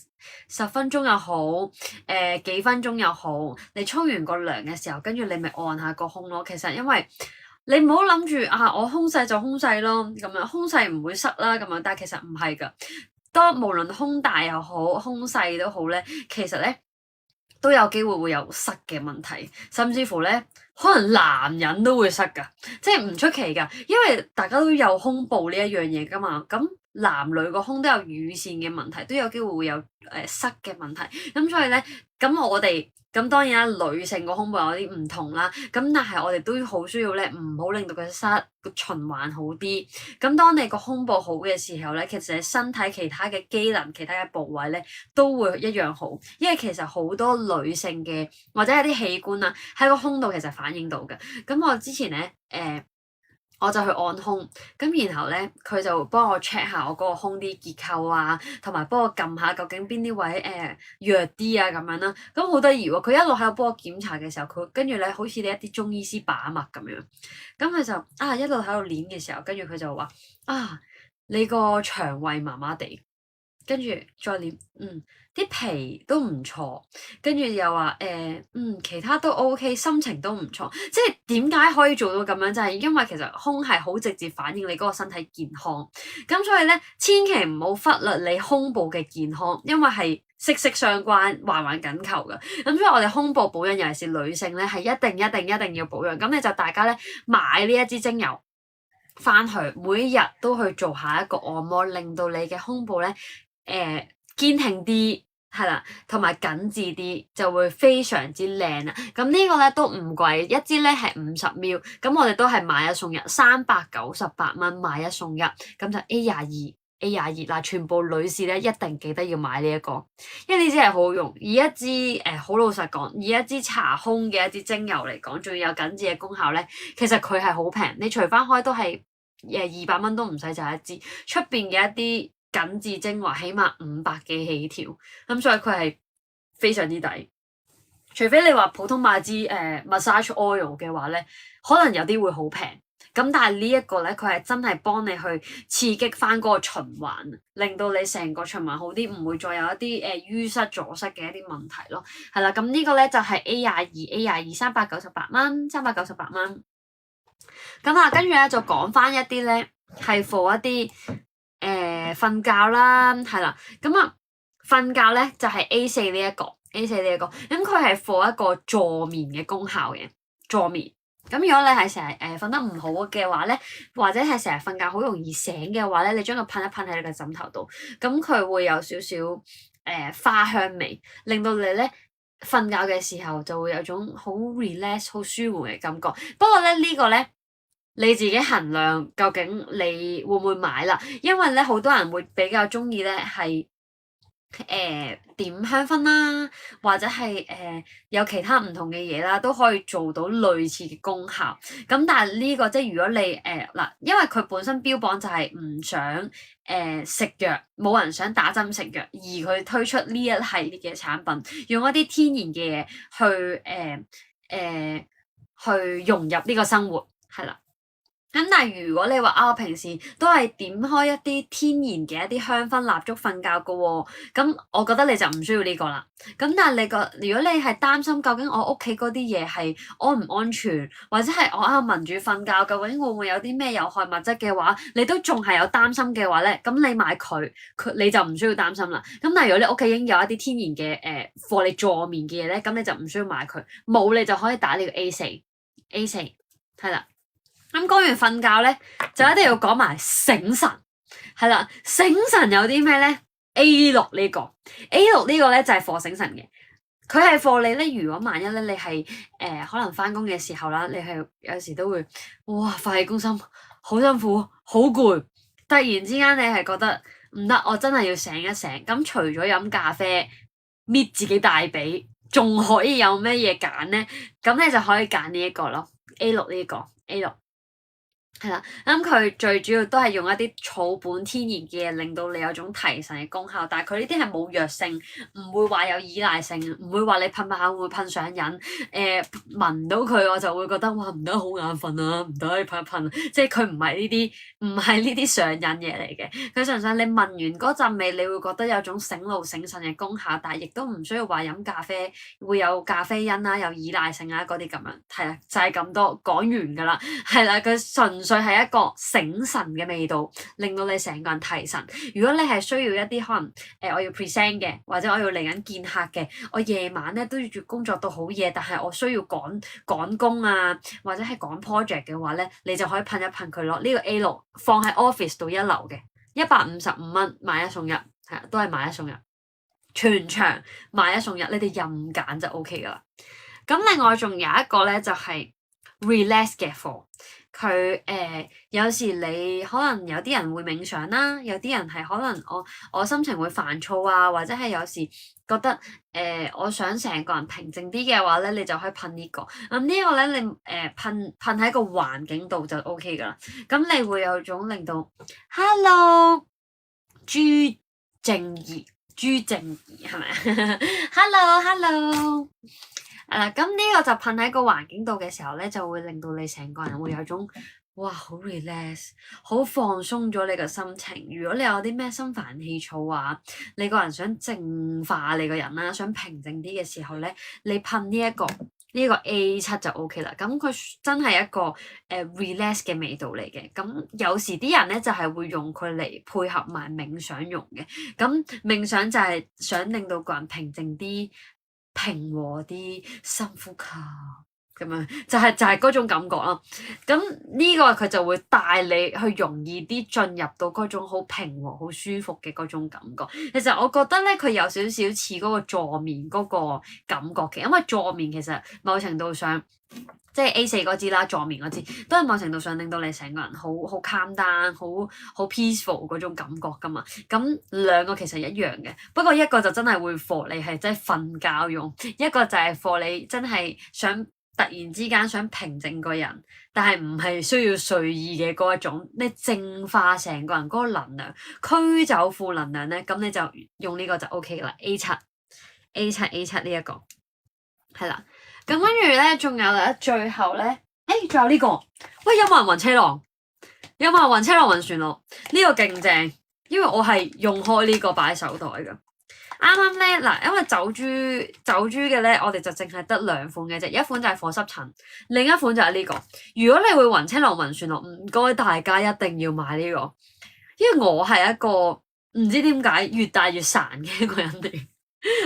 ，10分鐘又好，幾分鐘又好，你沖完個涼嘅時候，跟住你咪按下個胸咯。其實因為你唔好諗住啊，我胸細就胸細咯，咁樣胸細唔會塞啦，咁樣，但係其實唔係㗎。無論胸大又好，胸細都好咧，其實咧都有機會會有塞嘅問題，甚至乎咧。可能男人都會塞㗎，即係唔出奇㗎，因為大家都有胸部呢一樣嘢㗎嘛。咁男女個胸都有乳腺嘅問題，都有機會會有塞嘅問題。咁所以咧，咁當然啦，女性個胸部有啲唔同啦。咁但係我哋都好需要咧，唔好令到佢塞，個循環好啲。咁當你個胸部好嘅時候咧，其實你身體其他嘅機能、其他嘅部位咧都會一樣好。因為其實好多女性嘅或者係啲器官啊，喺個胸度其實反映到嘅。咁我之前咧我就去按胸，咁然後咧佢就幫我 check 下我嗰個胸啲結構啊，同埋幫我撳下究竟邊啲位弱啲啊咁樣啦。咁好得意喎，佢一路喺度幫我檢查嘅時候，佢跟住咧好似你一啲中醫師把脈咁樣。咁佢就一路喺度攣嘅時候，跟住佢就話你個腸胃麻麻地，跟住再攣啲皮都唔錯，跟住又話其他都 OK，心情都唔錯。即係點解可以做到咁樣？就係因為其實胸係好直接反映你嗰個身體健康。咁所以咧，千祈唔好忽略你胸部嘅健康，因為係息息相關、環環緊扣嘅。咁所以我哋胸部保養，尤其是女性咧，係一定要保養。咁你就大家咧買呢一支精油翻去，每一日都去做下一個按摩，令到你嘅胸部咧堅挺啲。係啦，同埋緊緻啲就會非常之靚啦。咁呢個咧都唔貴，一支咧係50ml，咁我哋都係買一送一，398蚊買一送一，咁就 A22嗱，全部女士咧一定記得要買呢一個，因為呢支係好好用。以一支好老實講，以一支搽胸嘅一支精油嚟講，仲要有緊緻嘅功效咧，其實佢係好平，你除翻開都係200蚊都唔使就係一支，出邊嘅一啲。緊緻精華起碼500幾起跳，咁所以佢係非常之抵。除非你話普通買支massage oil 嘅話咧，可能有啲會好平。咁但係呢一個咧，佢係真係幫你去刺激翻嗰個循環，令到你成個循環好啲，唔會再有一啲淤塞阻塞嘅一啲問題咯。係啦，咁呢個咧就係 A22 398蚊，398蚊。咁跟住咧就講翻一啲咧係 for 一啲。瞓覺啦，係啦，瞓覺咧就係 A4 呢一個，咁佢係 for 一個助眠嘅功效嘅，助眠。咁如果你係成日瞓得唔好嘅話咧，或者係成日瞓覺好容易醒嘅話咧，你將佢噴一噴喺你個枕頭度，咁佢會有少少花香味，令到你咧瞓覺嘅時候就會有種好 relax、好舒緩嘅感覺。不過咧呢個咧。你自己衡量究竟你會唔會買啦？因為咧好多人會比較中意咧係點香薰啦，或者係有其他唔同嘅嘢啦，都可以做到類似嘅功效。咁但係呢個即係如果你嗱，因為佢本身標榜就係唔想食藥，冇人想打針食藥，而佢推出呢一系列嘅產品，用一啲天然嘅嘢去融入呢個生活，係啦。咁但係如果你話我平時都係點開一啲天然嘅一啲香薰蠟燭瞓覺嘅喎，咁我覺得你就唔需要呢個啦。咁但係如果你係擔心究竟我屋企嗰啲嘢係安唔安全，或者係我聞住瞓覺究竟會唔會有啲咩有害物質嘅話，你都仲係有擔心嘅話咧，咁你買佢你就唔需要擔心啦。咁但係如果你屋企已經有一啲天然嘅幫你助眠嘅嘢咧，咁你就唔需要買佢。冇你就可以打呢個 A4 係啦。咁講完瞓覺咧，就一定要講埋醒神，係啦，醒神有啲咩咧？A6呢個，A6呢個咧就係課醒神嘅，佢係課你咧。如果萬一咧你係可能翻工嘅時候啦，你係有時都會哇發氣攻心，好辛苦，好攰，突然之間你係覺得唔得，我真係要醒一醒。咁除咗飲咖啡搣自己大髀，仲可以有咩嘢揀咧？咁你就可以揀呢一個咯，A6呢個 A6。係啦，咁佢最主要都係用一啲草本天然嘅嘢，令到你有種提神嘅功效。但係佢呢啲係冇藥性，唔會話有依賴性，唔會話你噴下會唔會噴上癮。聞到佢我就會覺得哇唔得，好眼瞓啊，唔得，噴一噴。即係佢唔係呢啲上癮嘢嚟嘅。佢純粹你聞完嗰陣味，你會覺得有種醒腦醒神嘅功效，但係亦都唔需要話飲咖啡會有咖啡因啦，有依賴性啊嗰啲咁樣。係啦，就係咁多，講完㗎啦。係啦，佢純粹係一個醒神嘅味道，令到你成個人提神。如果你係需要一啲可能我要 present 嘅，或者我要嚟緊見客嘅，我夜晚咧都要工作到好夜，但係我需要趕工啊，或者係趕 project 嘅話咧，你就可以噴一噴佢咯。呢個 A6放喺 office 度一流嘅，155蚊買一送一，係都係買一送一，全場買一送一，你哋任揀就 OK 噶啦。咁另外仲有一個咧就係 relax 嘅課。佢有時你可能有啲人會冥想啦，有啲人係可能我心情會煩躁啊，或者係有時覺得我想成個人平靜啲嘅話咧，你就可以噴呢個。咁呢個咧你噴喺個環境度就 OK 噶啦。咁你會有種令到 Hello 朱正義係咪？Hello。咁呢個就噴喺個環境度嘅時候咧，就會令到你成個人會有種哇好 relax，好放鬆咗你個心情。如果你有啲咩心煩氣躁啊，你個人想淨化你個人啦，想平靜啲嘅時候咧，你噴呢一個A7就 OK 啦。咁佢真係一個relax 嘅味道嚟嘅。咁有時啲人咧就係會用佢嚟配合埋冥想用嘅。咁冥想就係想令到個人平靜啲。平和啲，深呼吸咁樣，就係嗰種感覺咯。咁呢個佢就會帶你去容易啲進入到嗰種好平和、好舒服嘅嗰種感覺。其實我覺得咧，佢有少少似嗰個助眠嗰個感覺嘅，因為助眠其實某程度上即係 A4嗰支啦，助眠嗰支都係某程度上令到你成個人好 calm down，好 peaceful 嗰種感覺噶嘛。咁兩個其實一樣嘅，不過一個就真係會 for 你係真係瞓覺用，一個就係 for你真係想突然之間想平靜個人，但係唔係需要睡意嘅嗰一種，你淨化成個人嗰個能量，驅走負能量咧，咁你就用呢個就 OK 啦。A7呢一個係啦。咁跟住咧，仲有咧，最後咧，仲有呢個，喂，有冇人暈車浪？有冇人暈車浪暈船浪？呢個勁正，因為我係用開呢個擺手袋噶。啱啱咧嗱，因為走珠嘅咧，我哋就淨係得兩款嘅啫，一款就係火濕疹，另一款就係呢個。如果你會暈車浪暈船浪，唔該大家一定要買呢個，因為我係一個唔知點解越大越孱嘅一個人嚟。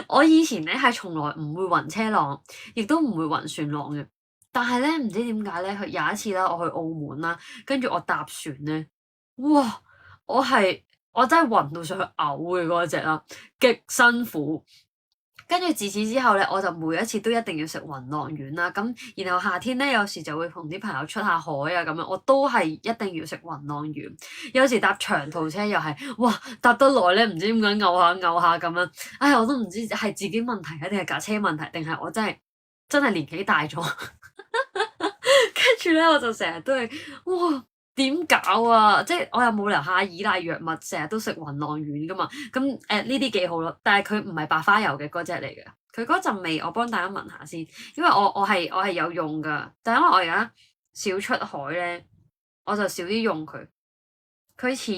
我以前咧係從來唔會暈車浪，亦都唔會暈船浪嘅。但係咧唔知點解咧，有一次啦，我去澳門啦，跟住我搭船咧，哇！我真係暈到上去嘔嘅嗰隻啦，極辛苦。跟住自此之後咧，我就每一次都一定要食暈浪丸啦。咁然後夏天咧，有時就會同啲朋友出下海啊咁樣，我都係一定要食暈浪丸。有時搭長途車又係，哇！搭得耐咧，唔知點解嘔下咁樣。唉，我都唔知係自己問題定係架車問題，定係我真係年紀大咗。跟住咧，我就成日都係，哇！點搞啊？即係我又冇理由下依賴藥物，成日都食暈浪丸噶嘛。咁呢啲幾好咯，但係佢唔係白花油嘅嗰隻嚟嘅。佢嗰陣味我幫大家聞下先，因為我係有用噶，但係因為我而家少出海咧，我就少啲用佢。佢似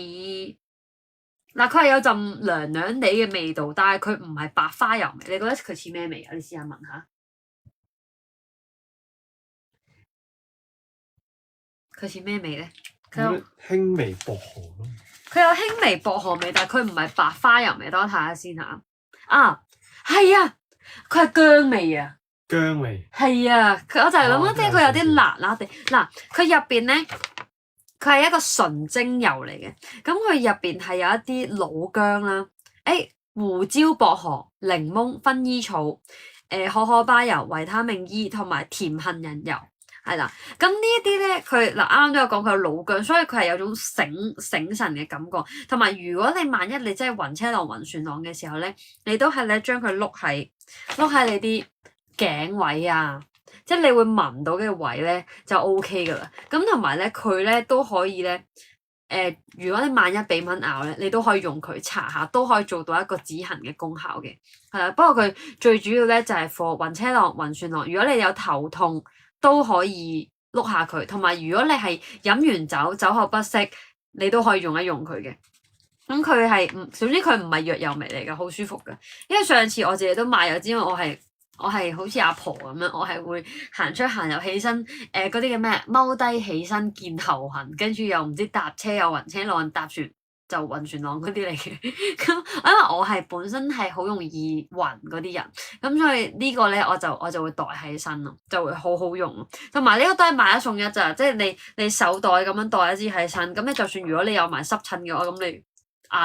嗱，佢係有陣涼涼地嘅味道，但係佢唔係白花油味。你覺得佢似咩味啊？你試下聞下。佢似咩味咧？佢有輕微薄荷咯。佢有輕微薄荷味，但係佢唔係白花油味。等我睇下先嚇。啊，係啊，佢係薑味啊。薑味。係啊，我就係諗緊，即係佢有啲辣辣地。嗱，佢入邊咧，佢係一個純精油嚟嘅。咁佢入邊係有一啲老薑啦，胡椒、薄荷、檸檬、薰衣草、可可巴油、維他命 E 同埋甜杏仁油。係啦，咁呢一啲咧，佢嗱啱啱都有講佢有老薑，所以佢係有種醒神嘅感覺。同埋如果你萬一你真係暈車浪、暈船浪嘅時候咧，你都係咧將佢碌喺你啲頸位啊，即係你會聞到嘅位咧就 OK 噶啦。咁同埋咧，佢咧都可以咧，如果你萬一俾蚊咬咧，你都可以用佢搽下，都可以做到一個止痕嘅功效嘅。係啦，不過佢最主要咧就係 for 暈車浪、暈船浪。如果你有頭痛，都可以碌下佢，同埋如果你係飲完酒後不適，你都可以用一用佢嘅。咁佢係總之佢唔係藥油味嚟嘅，好舒服嘅。因為上次我自己都買咗，因為我係好似阿婆咁樣，我係會行出行入起身，嗰啲叫咩？踎低起身見頭痕，跟住又唔知搭車又暈車浪，搭船就暈船浪嗰啲嚟嘅。咁因為我係本身係好容易暈嗰啲人，咁所以呢個咧我就會袋起身咯，就會好好用。同埋呢個都係買一送一咋，即係你手袋咁樣袋一支起身，咁你就算如果你有埋濕疹嘅話，咁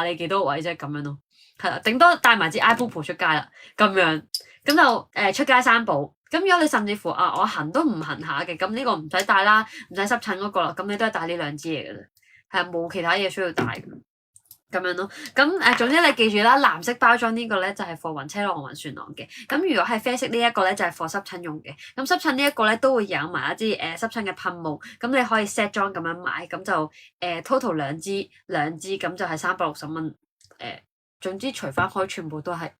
你幾多位啫咁樣咯，係啦，頂多帶埋支 iPhone 出街啦，咁樣咁就出街三寶。咁如果你甚至乎我行都唔行下嘅，咁呢個唔使帶啦，唔使濕疹嗰個啦，咁你都係帶呢兩支嘢嘅啫，係冇其他嘢需要帶嘅。咁樣咯，咁總之你記住啦，藍色包裝呢個咧就係貨暈車浪、暈船浪嘅。咁如果係啡色呢一個咧就係貨濕疹用嘅。咁濕疹呢一個咧都會有埋一支濕疹嘅噴霧，咁你可以 set 裝咁樣買，咁就total 兩支，咁就係360蚊。總之除翻開全部都係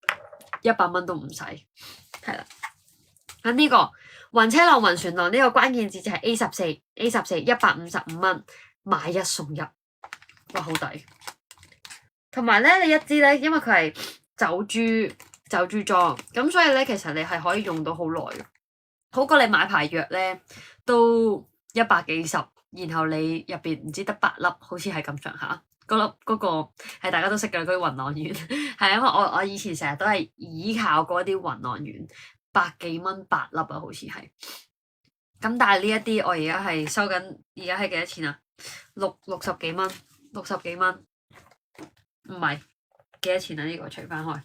100蚊都唔使，係啦。咁呢個暈車浪、暈船浪呢個關鍵字就係 A14 155蚊，買一送一，哇好抵！同埋咧，你一支咧，因為佢係酒珠裝，咁所以咧，其實你係可以用到好耐嘅，好過你買排藥咧都100幾十，然後你入邊唔知得8粒，好似係咁上下。嗰個係大家都識嘅嗰啲暈浪丸，係因為我以前成日都係依靠嗰啲暈浪丸，100幾蚊8粒啊，好似係。咁但係呢一啲我而家係收緊，而家係幾多錢啊？60幾蚊，60幾蚊。唔係幾多錢啊？呢個除翻開，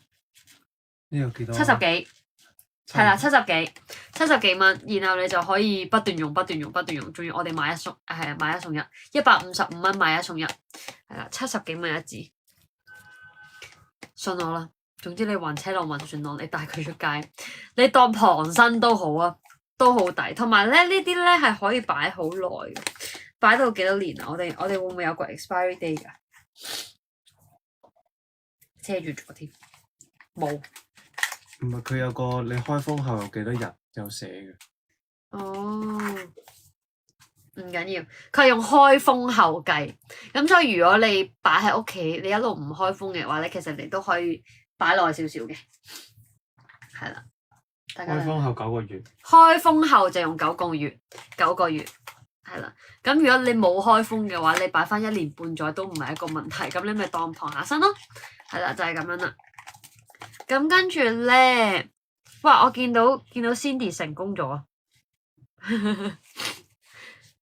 呢個幾多？70幾，係啦，70幾蚊，然後你就可以不斷用，仲要我哋買一送一，155蚊買一送一，係啦，70幾蚊一支，信我啦。總之你暈車浪、暈船浪，你帶佢出街，你當旁身都好啊，都好抵。同埋咧，呢啲咧係可以擺好耐嘅，擺到幾多年啊？我哋會唔會有個 expiry date 㗎？遮住咗添，冇。唔係佢有個你開封後有幾多日有寫嘅。哦，唔緊要，佢係用開封後計，咁所以如果你擺喺屋企，你一路唔開封嘅話咧，其實你都可以擺耐少少嘅，係啦。開封後9個月。開封後就用9個月，係啦。咁如果你冇開封嘅話，你擺翻1年半載都唔係一個問題，咁你咪當傍下身咯。係啦，就係咁樣啦。咁跟住咧，哇！我見到 Cindy 成功咗。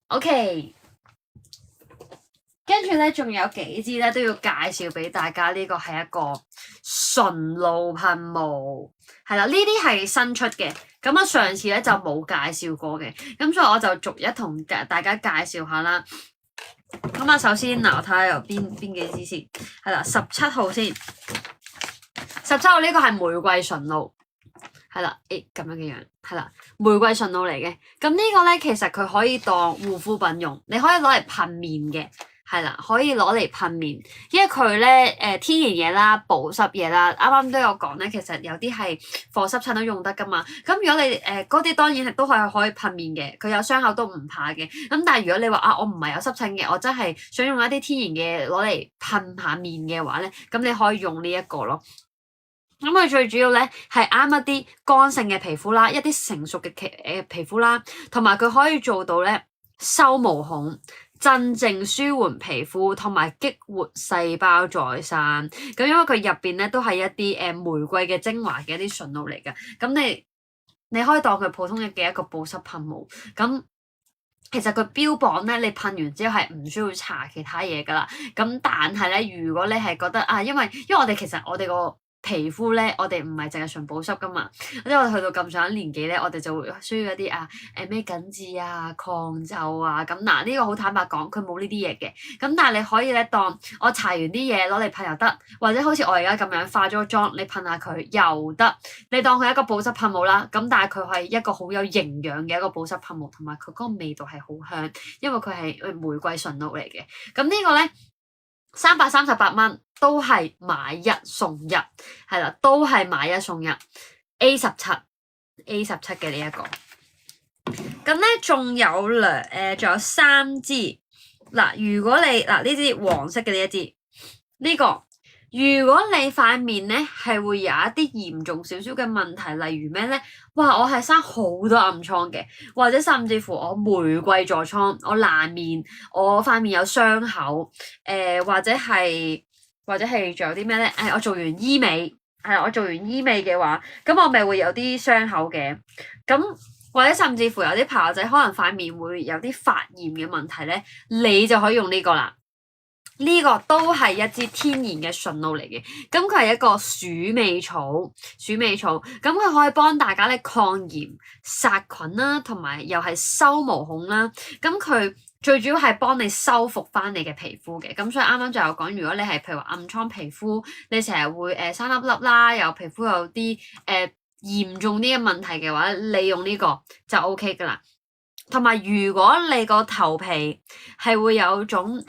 OK，跟住咧，仲有幾支咧都要介紹俾大家。呢個係一個純露噴霧，係啦，呢啲係新出嘅。咁啊，上次咧就冇介紹過嘅，咁所以我就逐一同大家介紹下啦。咁啊，首先嗱，我睇下有邊幾支先，係啦，17號先。17號呢個係玫瑰純露，係啦，咁樣嘅樣，係啦，玫瑰純露嚟嘅。咁呢個咧，其實佢可以當護膚品用，你可以攞嚟噴面嘅，係啦，可以攞嚟噴面，因為佢咧天然嘢啦、保濕嘢啦，啱啱都有講咧，其實有啲係防濕疹都用得噶嘛。咁如果你嗰啲當然係都係可以噴面嘅，佢有傷口都唔怕嘅。咁但係如果你話啊，我唔係有濕疹嘅，我真係想用一啲天然嘅攞嚟噴下面嘅話咧，咁你可以用呢一個咯。咁佢最主要咧係啱一啲乾性嘅皮膚啦，一啲成熟嘅皮膚啦，同埋佢可以做到咧收毛孔、鎮靜舒緩皮膚，同埋激活細胞再生。咁因為佢入邊咧都係一啲玫瑰嘅精華嘅一啲純露嚟嘅。咁你可以當佢普通嘅一個保濕噴霧。咁其實佢標榜咧，你噴完之後係唔需要搽其他嘢噶啦。咁但係咧，如果你係覺得啊，因為我哋其實我哋個皮膚咧，我哋唔係淨係純保濕噶嘛，因為我哋去到咁上一年紀咧，我哋就會需要一啲咩緊緻啊、抗皺啊咁。嗱，呢個好坦白講，佢冇呢啲嘢嘅。咁但係你可以咧，當我搽完啲嘢攞嚟噴又得，或者好似我而家咁樣化咗個妝，你噴下佢又得。你當佢一個保濕噴霧啦，咁但係佢係一個好有營養嘅一個保濕噴霧，同埋佢嗰個味道係好香，因為佢係玫瑰純露嚟嘅。咁呢個咧338蚊。都係買一送一，係啦，都係買一送一 A17 嘅呢一個。咁咧仲有仲有3支嗱，如果你呢支黃色嘅呢一支呢個，如果你塊面咧係會有一啲嚴重少少嘅問題，例如咩咧？哇！我係生好多暗瘡嘅，或者甚至乎我玫瑰痤瘡，我爛面，我塊面有傷口，或者係仲有啲咩咧？我做完醫美，我做完醫美嘅話，咁我咪會有啲傷口嘅。咁或者甚至乎有啲朋友仔可能塊面會有啲發炎嘅問題咧，你就可以用呢個啦。呢個都係一支天然嘅純露嚟嘅，咁佢係一個鼠尾草，咁佢可以幫大家咧抗炎、殺菌啦，同埋又係收毛孔啦。咁佢最主要係幫你修復翻你嘅皮膚嘅。咁所以啱啱就有講，如果你係譬如話暗瘡皮膚，你成日會生粒粒啦，又皮膚有啲嚴重啲嘅問題嘅話，你用呢個就 OK 噶啦。同埋如果你個頭皮係會有種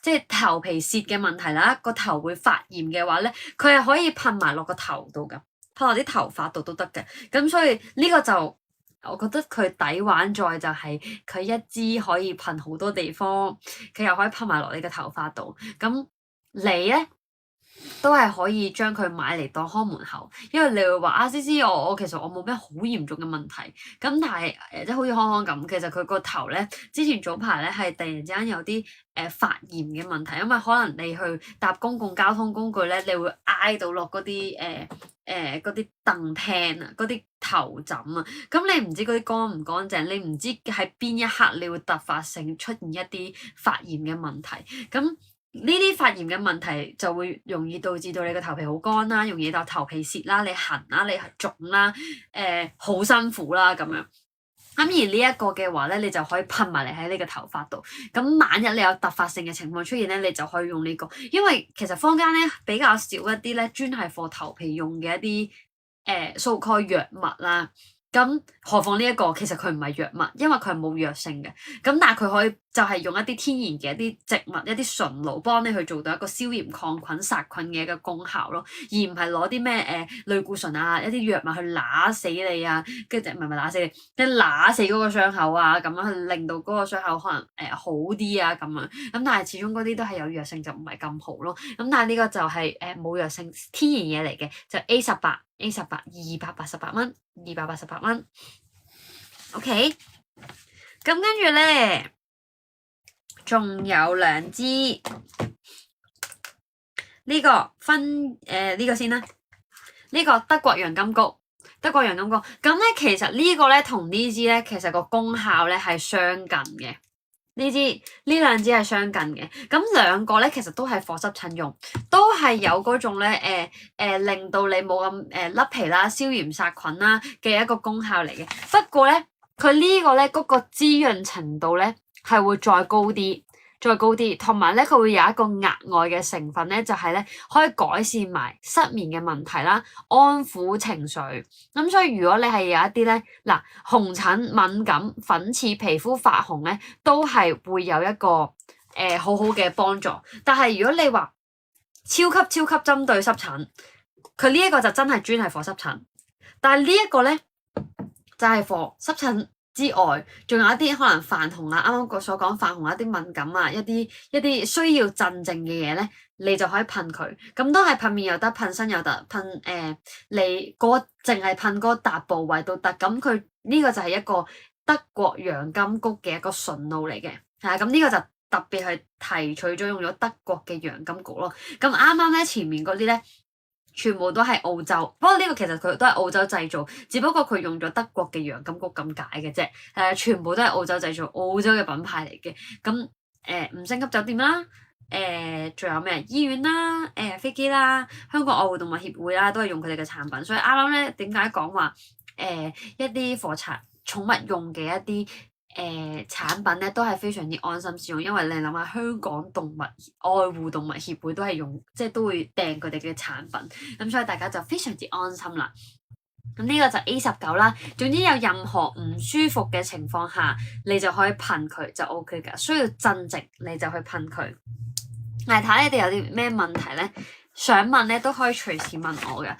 即係頭皮屑嘅問題啦，個頭會發炎嘅話咧，佢係可以噴埋落個頭度噶，噴落啲頭髮度都得嘅。咁所以呢個就我覺得佢抵玩在就係佢一支可以噴好多地方，佢又可以噴埋落你嘅頭髮度。咁你咧都係可以將佢買嚟當看門口，因為你會話思思，我其實我冇咩好嚴重嘅問題，咁但係即係好似康康咁，其實佢個頭咧之前早排咧係突然之間有啲發炎嘅問題，因為可能你去搭公共交通工具咧，你會挨到落嗰啲嗰啲凳廳啊，嗰啲頭枕啊，咁你唔知嗰啲乾唔乾淨，你唔知喺邊一刻你會突發性出現一啲發炎嘅問題，咁呢啲發炎嘅問題就會容易導致到你個頭皮好乾啦，容易到頭皮屑啦，你痕啦，你腫啦，好辛苦啦咁樣。咁而呢一個嘅話咧，你就可以噴埋嚟喺你個頭髮度。咁萬一你有突發性嘅情況出現咧，你就可以用呢個。因為其實坊間咧比較少一啲咧專係for頭皮用嘅一啲so called藥物啦。咁何況呢一個其實佢唔係藥物，因為佢係冇藥性嘅。咁但係佢可以就係用一啲天然嘅一啲植物、一啲純露幫你去做到一個消炎、抗菌、殺菌嘅一個功效咯，而唔係攞啲咩類固醇啊、一啲藥物去揦死你啊，跟住唔係揦死你，即係揦死嗰個傷口啊，咁樣去令到嗰個傷口可能好啲啊咁樣。咁但係始終嗰啲都係有藥性，就唔係咁好咯。咁但係呢個就係冇藥性天然嘢嚟嘅，就 A18 288蚊，288蚊。OK，咁跟住咧，仲有2支呢個呢個先啦，呢個德國洋甘菊，咁咧其實呢個咧同呢支咧其實個功效咧係相近嘅。呢兩支係相近嘅，咁兩個咧其實都係防濕疹用，都係有嗰種咧令到你冇咁甩皮啦、消炎殺菌啦嘅一個功效嚟嘅。不過咧，佢呢個咧嗰個滋潤程度咧係會再高啲，同埋咧佢會有一個額外嘅成分咧，就係咧可以改善埋失眠嘅問題啦，安撫情緒。咁所以如果你係有一啲咧紅疹、敏感、粉刺、皮膚發紅咧，都係會有一個好好嘅幫助。但係如果你話超級針對濕疹，佢呢一個就真係專係 for 濕疹。但係呢一個咧就係 for 濕疹之外，仲有一啲可能泛紅啊，啱啱所講泛紅一啲敏感啊，一啲需要鎮靜嘅嘢咧，你就可以噴佢。咁都係噴面又得，噴身又得，噴你淨係噴嗰笪部位都得。咁佢呢個就係一個德國洋甘菊嘅一個純露嚟嘅，係啊。咁呢個就特別係提取咗用咗德國嘅洋甘菊咯。咁啱啱咧前面嗰啲咧，全部都係澳洲，不過呢個其實佢都係澳洲製造，只不過佢用咗德國嘅洋甘菊咁解嘅啫。全部都係澳洲製造，澳洲嘅品牌嚟嘅。咁五星級酒店啦，仲有咩醫院啦，飛機啦，香港愛護動物協會啦，都係用佢哋嘅產品。所以啱啱咧點解講話一啲課程寵物用嘅一啲產品咧，都係非常之安心使用，因為你諗下香港動物愛護動物協會都係用，即係都會訂佢哋嘅產品，咁所以大家就非常之安心啦。咁呢個就 A19啦。總之有任何唔舒服嘅情況下，你就可以噴佢就 OK 㗎。需要鎮靜你就去噴佢。睇下你哋有啲咩問題咧，想問咧都可以隨時問我嘅。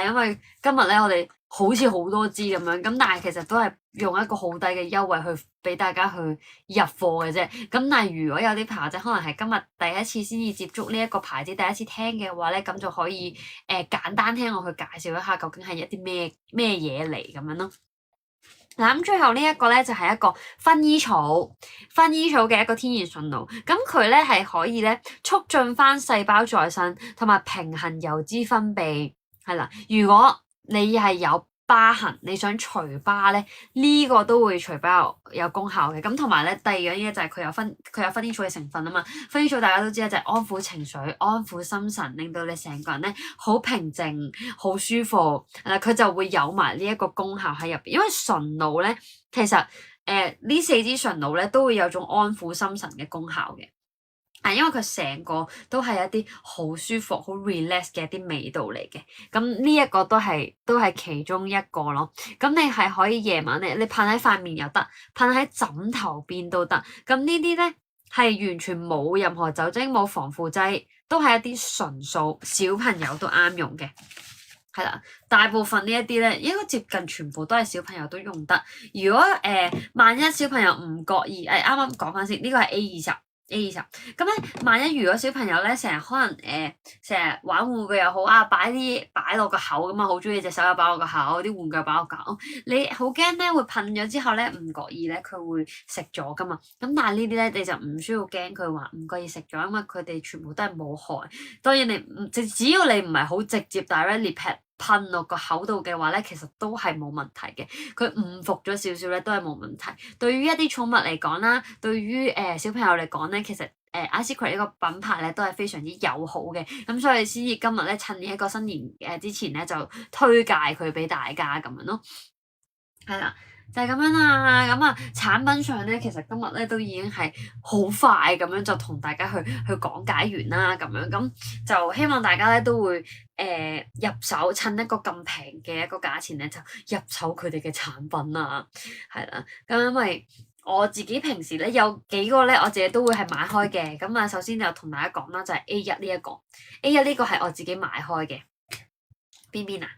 因為今日咧我哋好似好多支咁樣，咁但係其實都係用一個好低嘅優惠去俾大家去入貨嘅啫。咁但係如果有啲朋友仔可能係今日第一次先至接觸呢一個牌子，第一次聽嘅話咧，咁就可以簡單聽我去介紹一下究竟係一啲咩嘢嚟咁樣咯。嗱，咁最後呢一個咧就係一個薰衣草嘅一個天然純露，咁佢咧係可以咧促進翻細胞再生同埋平衡油脂分泌，係啦。如果你係有疤痕，你想除疤咧，呢個都會除疤有功效嘅。咁同埋咧，第二樣嘢就係佢有薰衣草嘅成分啊嘛。薰衣草大家都知啦，就係安撫情緒、安撫心神，令到你成個人咧好平靜、好舒服。佢就會有埋呢一個功效喺入邊。因為純露咧，其實呢4支純露咧都會有種安撫心神嘅功效嘅。因為佢成個都係一啲好舒服、好 relax 嘅一啲味道嚟嘅，咁呢一個都係其中一個咯。咁你係可以夜晚咧，你噴喺塊面又得，噴喺枕頭邊都得。咁呢啲咧係完全冇任何酒精、冇防腐劑，都係一啲純素，小朋友都啱用嘅。係啦，大部分呢一啲咧，應該接近全部都係小朋友都用得。如果萬一小朋友唔覺意，啱啱講翻先，呢個係 A20。咁咧，萬一如果小朋友咧成日可能成日玩玩具又好啊，擺落個口咁啊，好中意隻手又擺落個口，啲玩具擺落個口，你好驚咧會噴咗之後咧唔覺意咧佢會食咗噶嘛。咁但係呢啲咧你就唔需要驚佢話唔覺意食咗，因為佢哋全部都係冇害。當然你只要你唔係好直接 directly噴落個口度嘅話咧，其實都係冇問題嘅。佢誤服咗少少咧，都係冇問題。對於一啲寵物嚟講啦，對於小朋友嚟講咧，其實iSecret 呢個品牌咧都係非常之友好嘅。咁所以先至今日咧趁呢一個新年之前咧就推介佢俾大家咁樣咯。係啦。就係咁樣啦，咁啊產品上咧，其實今日咧都已經係好快咁樣就同大家去講解完啦，咁樣咁就希望大家咧都會入手，趁一個咁平嘅一個價錢咧就入手佢哋嘅產品啦，係啦，咁因為我自己平時咧有幾個咧我自己都會係買開嘅，咁啊首先就同大家講啦，就係 A1 呢一個 A1 呢個係我自己買開嘅，邊啊？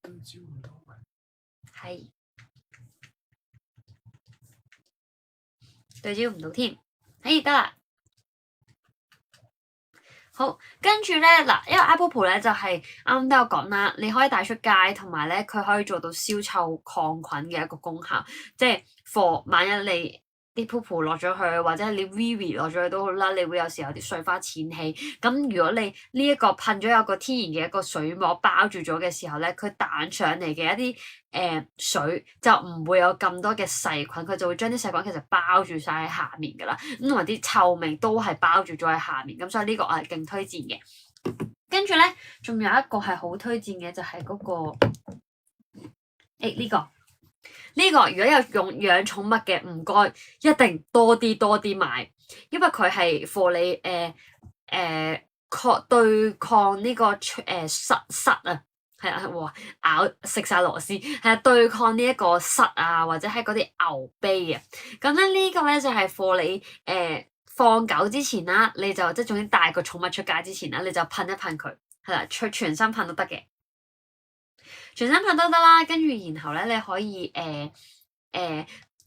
對焦唔到嘅，係對焦唔到添，得啦。好，跟住咧嗱，因為 Apple Pro 咧就係啱啱都有講啦，你可以帶出街，同埋咧佢可以做到消臭抗菌嘅一個功效，即係 for 萬一你啲 poo 落咗去，或者你 Vivi 落咗去都好啦，你會有時候啲碎花濺氣。咁如果你呢一個噴咗有個天然嘅一個水膜包住咗嘅時候咧，佢彈上嚟嘅一啲水就唔會有咁多嘅細菌，佢就會將啲細菌其實包住晒喺下面噶啦。咁同埋啲臭味都係包住咗喺下面。咁所以呢個我係勁推薦嘅。跟住咧，仲有一個係好推薦嘅，就係嗰個呢個如果有用養寵物嘅，唔該一定多啲買，因為佢係 for 你對抗呢個虱啊，係啊，哇！食晒螺絲，係啊，對抗呢一個虱啊，或者係嗰啲牛膘啊。咁咧呢個咧就係貨你放狗之前啦，你就即係總之帶個寵物出街之前啦，你就噴一噴佢，係啦，全身噴都得嘅，全身噴都得啦。跟住然後咧，你可以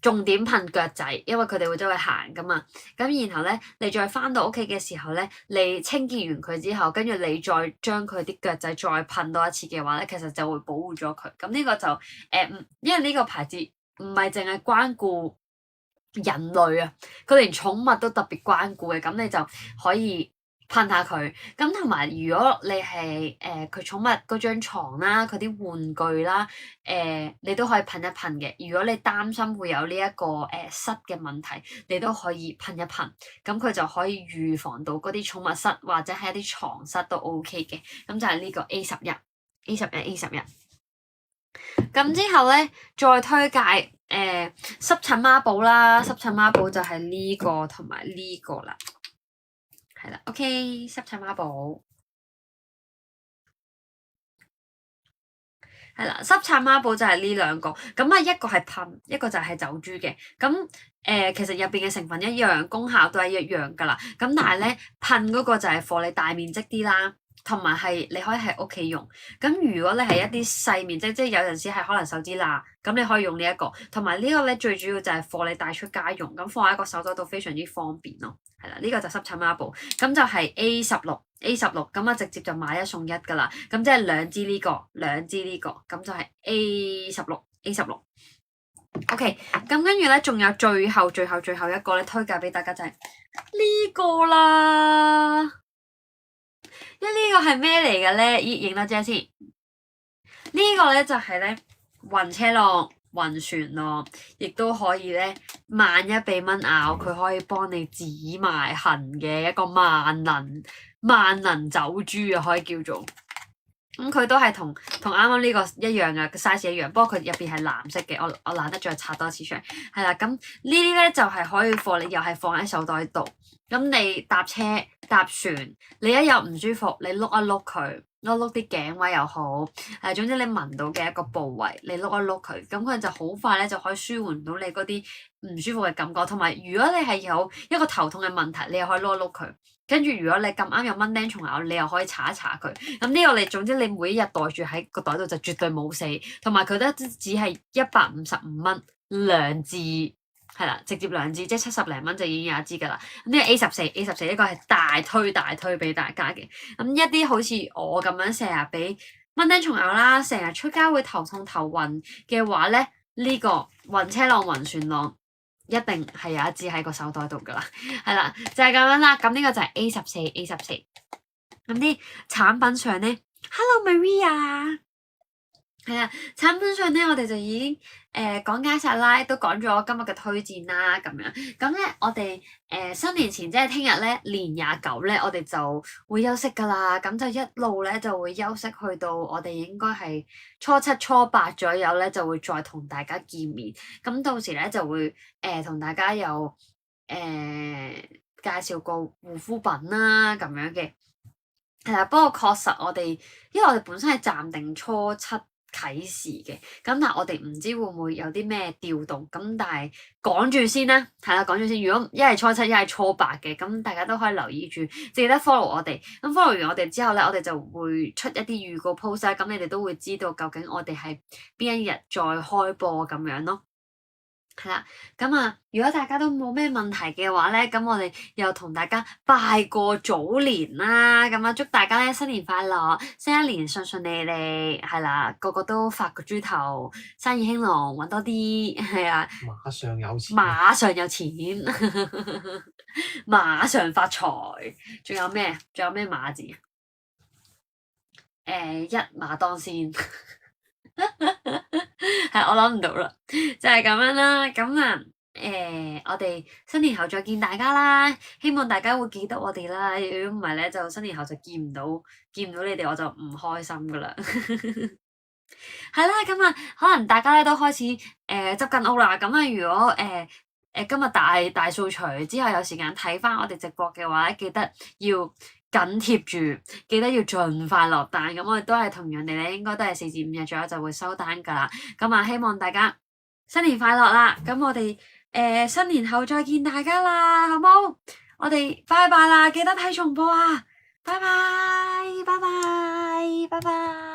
重點噴腳仔，因為佢哋會周圍行噶嘛。咁然後咧，你再翻到屋企嘅時候咧，你清潔完佢之後，跟住你再將佢啲腳仔再噴多一次嘅話咧，其實就會保護咗佢。咁呢個就因為呢個牌子唔係淨係關顧人類啊，佢連寵物都特別關顧嘅。咁你就可以噴下佢。咁同埋如果你係佢寵物嗰張牀啦，佢啲玩具啦，你都可以噴一噴嘅。如果你擔心會有呢一個虱嘅問題，你都可以噴一噴，咁佢就可以預防到嗰啲寵物虱或者係一啲床虱都 OK 嘅。咁就係呢個 A11。咁之後咧，再推介濕疹孖寶啦，濕疹孖寶就係呢個同埋呢個啦，係啦 ，OK，濕疹孖寶係啦，濕疹孖寶就係呢兩個，咁啊一個係噴，一個就係走珠嘅，咁其實入邊嘅成分一樣，功效都係一樣噶啦，咁但係咧噴嗰個就係貨你大面積啲啦。同埋係你可以喺屋企用，咁如果你係一啲細面積，即係有陣時係可能手指罅，咁你可以用呢一個。同埋呢個咧最主要就係貨你帶出街用，咁放喺個手袋度非常之方便咯。係啦，呢個就濕疹孖寶，咁就係 A16，咁啊直接就買一送一噶啦。咁即係兩支呢個，兩支呢個，咁就係 A16。OK，咁跟住咧仲有最後一個咧推介俾大家就係呢個啦。呢個係咩嚟嘅咧？影多張先。呢個咧就係咧暈車浪、暈船浪，亦都可以咧，萬一被蚊咬，佢可以幫你止埋痕嘅一個萬能走珠啊，可以叫做。咁佢都係同啱啱呢個一樣嘅 size 一樣，不過佢入邊係藍色嘅。我懶得再拆多次出嚟。係啦，咁呢啲咧就係可以放你，又係放喺手袋度。咁你搭車搭船，你一有唔舒服，你碌一碌佢，碌啲頸位又好，總之你聞到嘅一個部位，你碌一碌佢，咁佢就好快咧就可以舒緩到你嗰啲唔舒服嘅感覺。同埋如果你係有一個頭痛嘅問題，你又可以碌一碌佢。跟住如果你咁啱有蚊叮蟲咬，你又可以搽一搽佢。咁呢個總之你每一日袋住喺個袋度就絕對冇死。同埋佢都只係155蚊兩支，係啦，直接兩支，即係70零蚊就已經有一支噶啦。咁呢個 A14呢個係大推俾大家嘅。咁一啲好似我咁樣成日俾蚊叮蟲咬啦，成日出街會頭痛頭暈嘅話咧，呢個暈車浪、暈船浪一定係有一支喺個手袋度噶啦，係啦，就係咁樣啦。咁呢個就係 A14。咁啲產品上咧 ，Hello Maria， 係啦，產品上咧我哋就已經講解晒啦，都講咗今日嘅推薦啦，咁樣。咁咧我哋新年前即係聽日咧年29咧，我哋就會休息噶啦。咁就一路咧就會休息去到我哋應該係初7、初8左右咧，就會再同大家見面。咁到時咧就會同大家有介紹個護膚品啦咁樣嘅。係啦，不過確實我哋，因為我哋本身係暫定初7啟示嘅，咁但係我哋唔知會唔會有啲咩調動，咁但係講住先啦，係啦，講住先。如果一係初7，一係初8嘅，咁大家都可以留意住，記得 follow 我哋。咁 follow 完我哋之後咧，我哋就會出一啲預告 post 啦，咁你哋都會知道究竟我哋係邊一日再開播咁樣咯。係啦，咁啊，如果大家都冇咩問題嘅話咧，咁我哋又同大家拜個早年啦，咁啊，祝大家咧新年快樂，新一年順順利利，係啦，個個都發個豬頭，生意興隆，搵多啲，係啊，馬上有錢，馬上有錢，馬上發財，仲有咩馬字？一馬當先。係我諗唔到啦，就係咁樣啦。咁啊，我哋新年後再見大家啦。希望大家會記得我哋啦。如果唔係咧，就新年後就見唔到你哋，我就唔開心噶啦。係啦，咁啊，可能大家咧都開始執緊屋啦。咁啊，如果今日大掃除之後有時間睇翻我哋直播嘅話咧，記得要緊貼住，記得要盡快落單。咁我哋都係同樣地咧，應該都係4至5日左右就會收單㗎啦。咁啊，希望大家新年快樂啦！咁我哋新年後再見大家啦，好冇？我哋拜拜啦，記得睇重播啊！拜拜，拜拜，拜拜。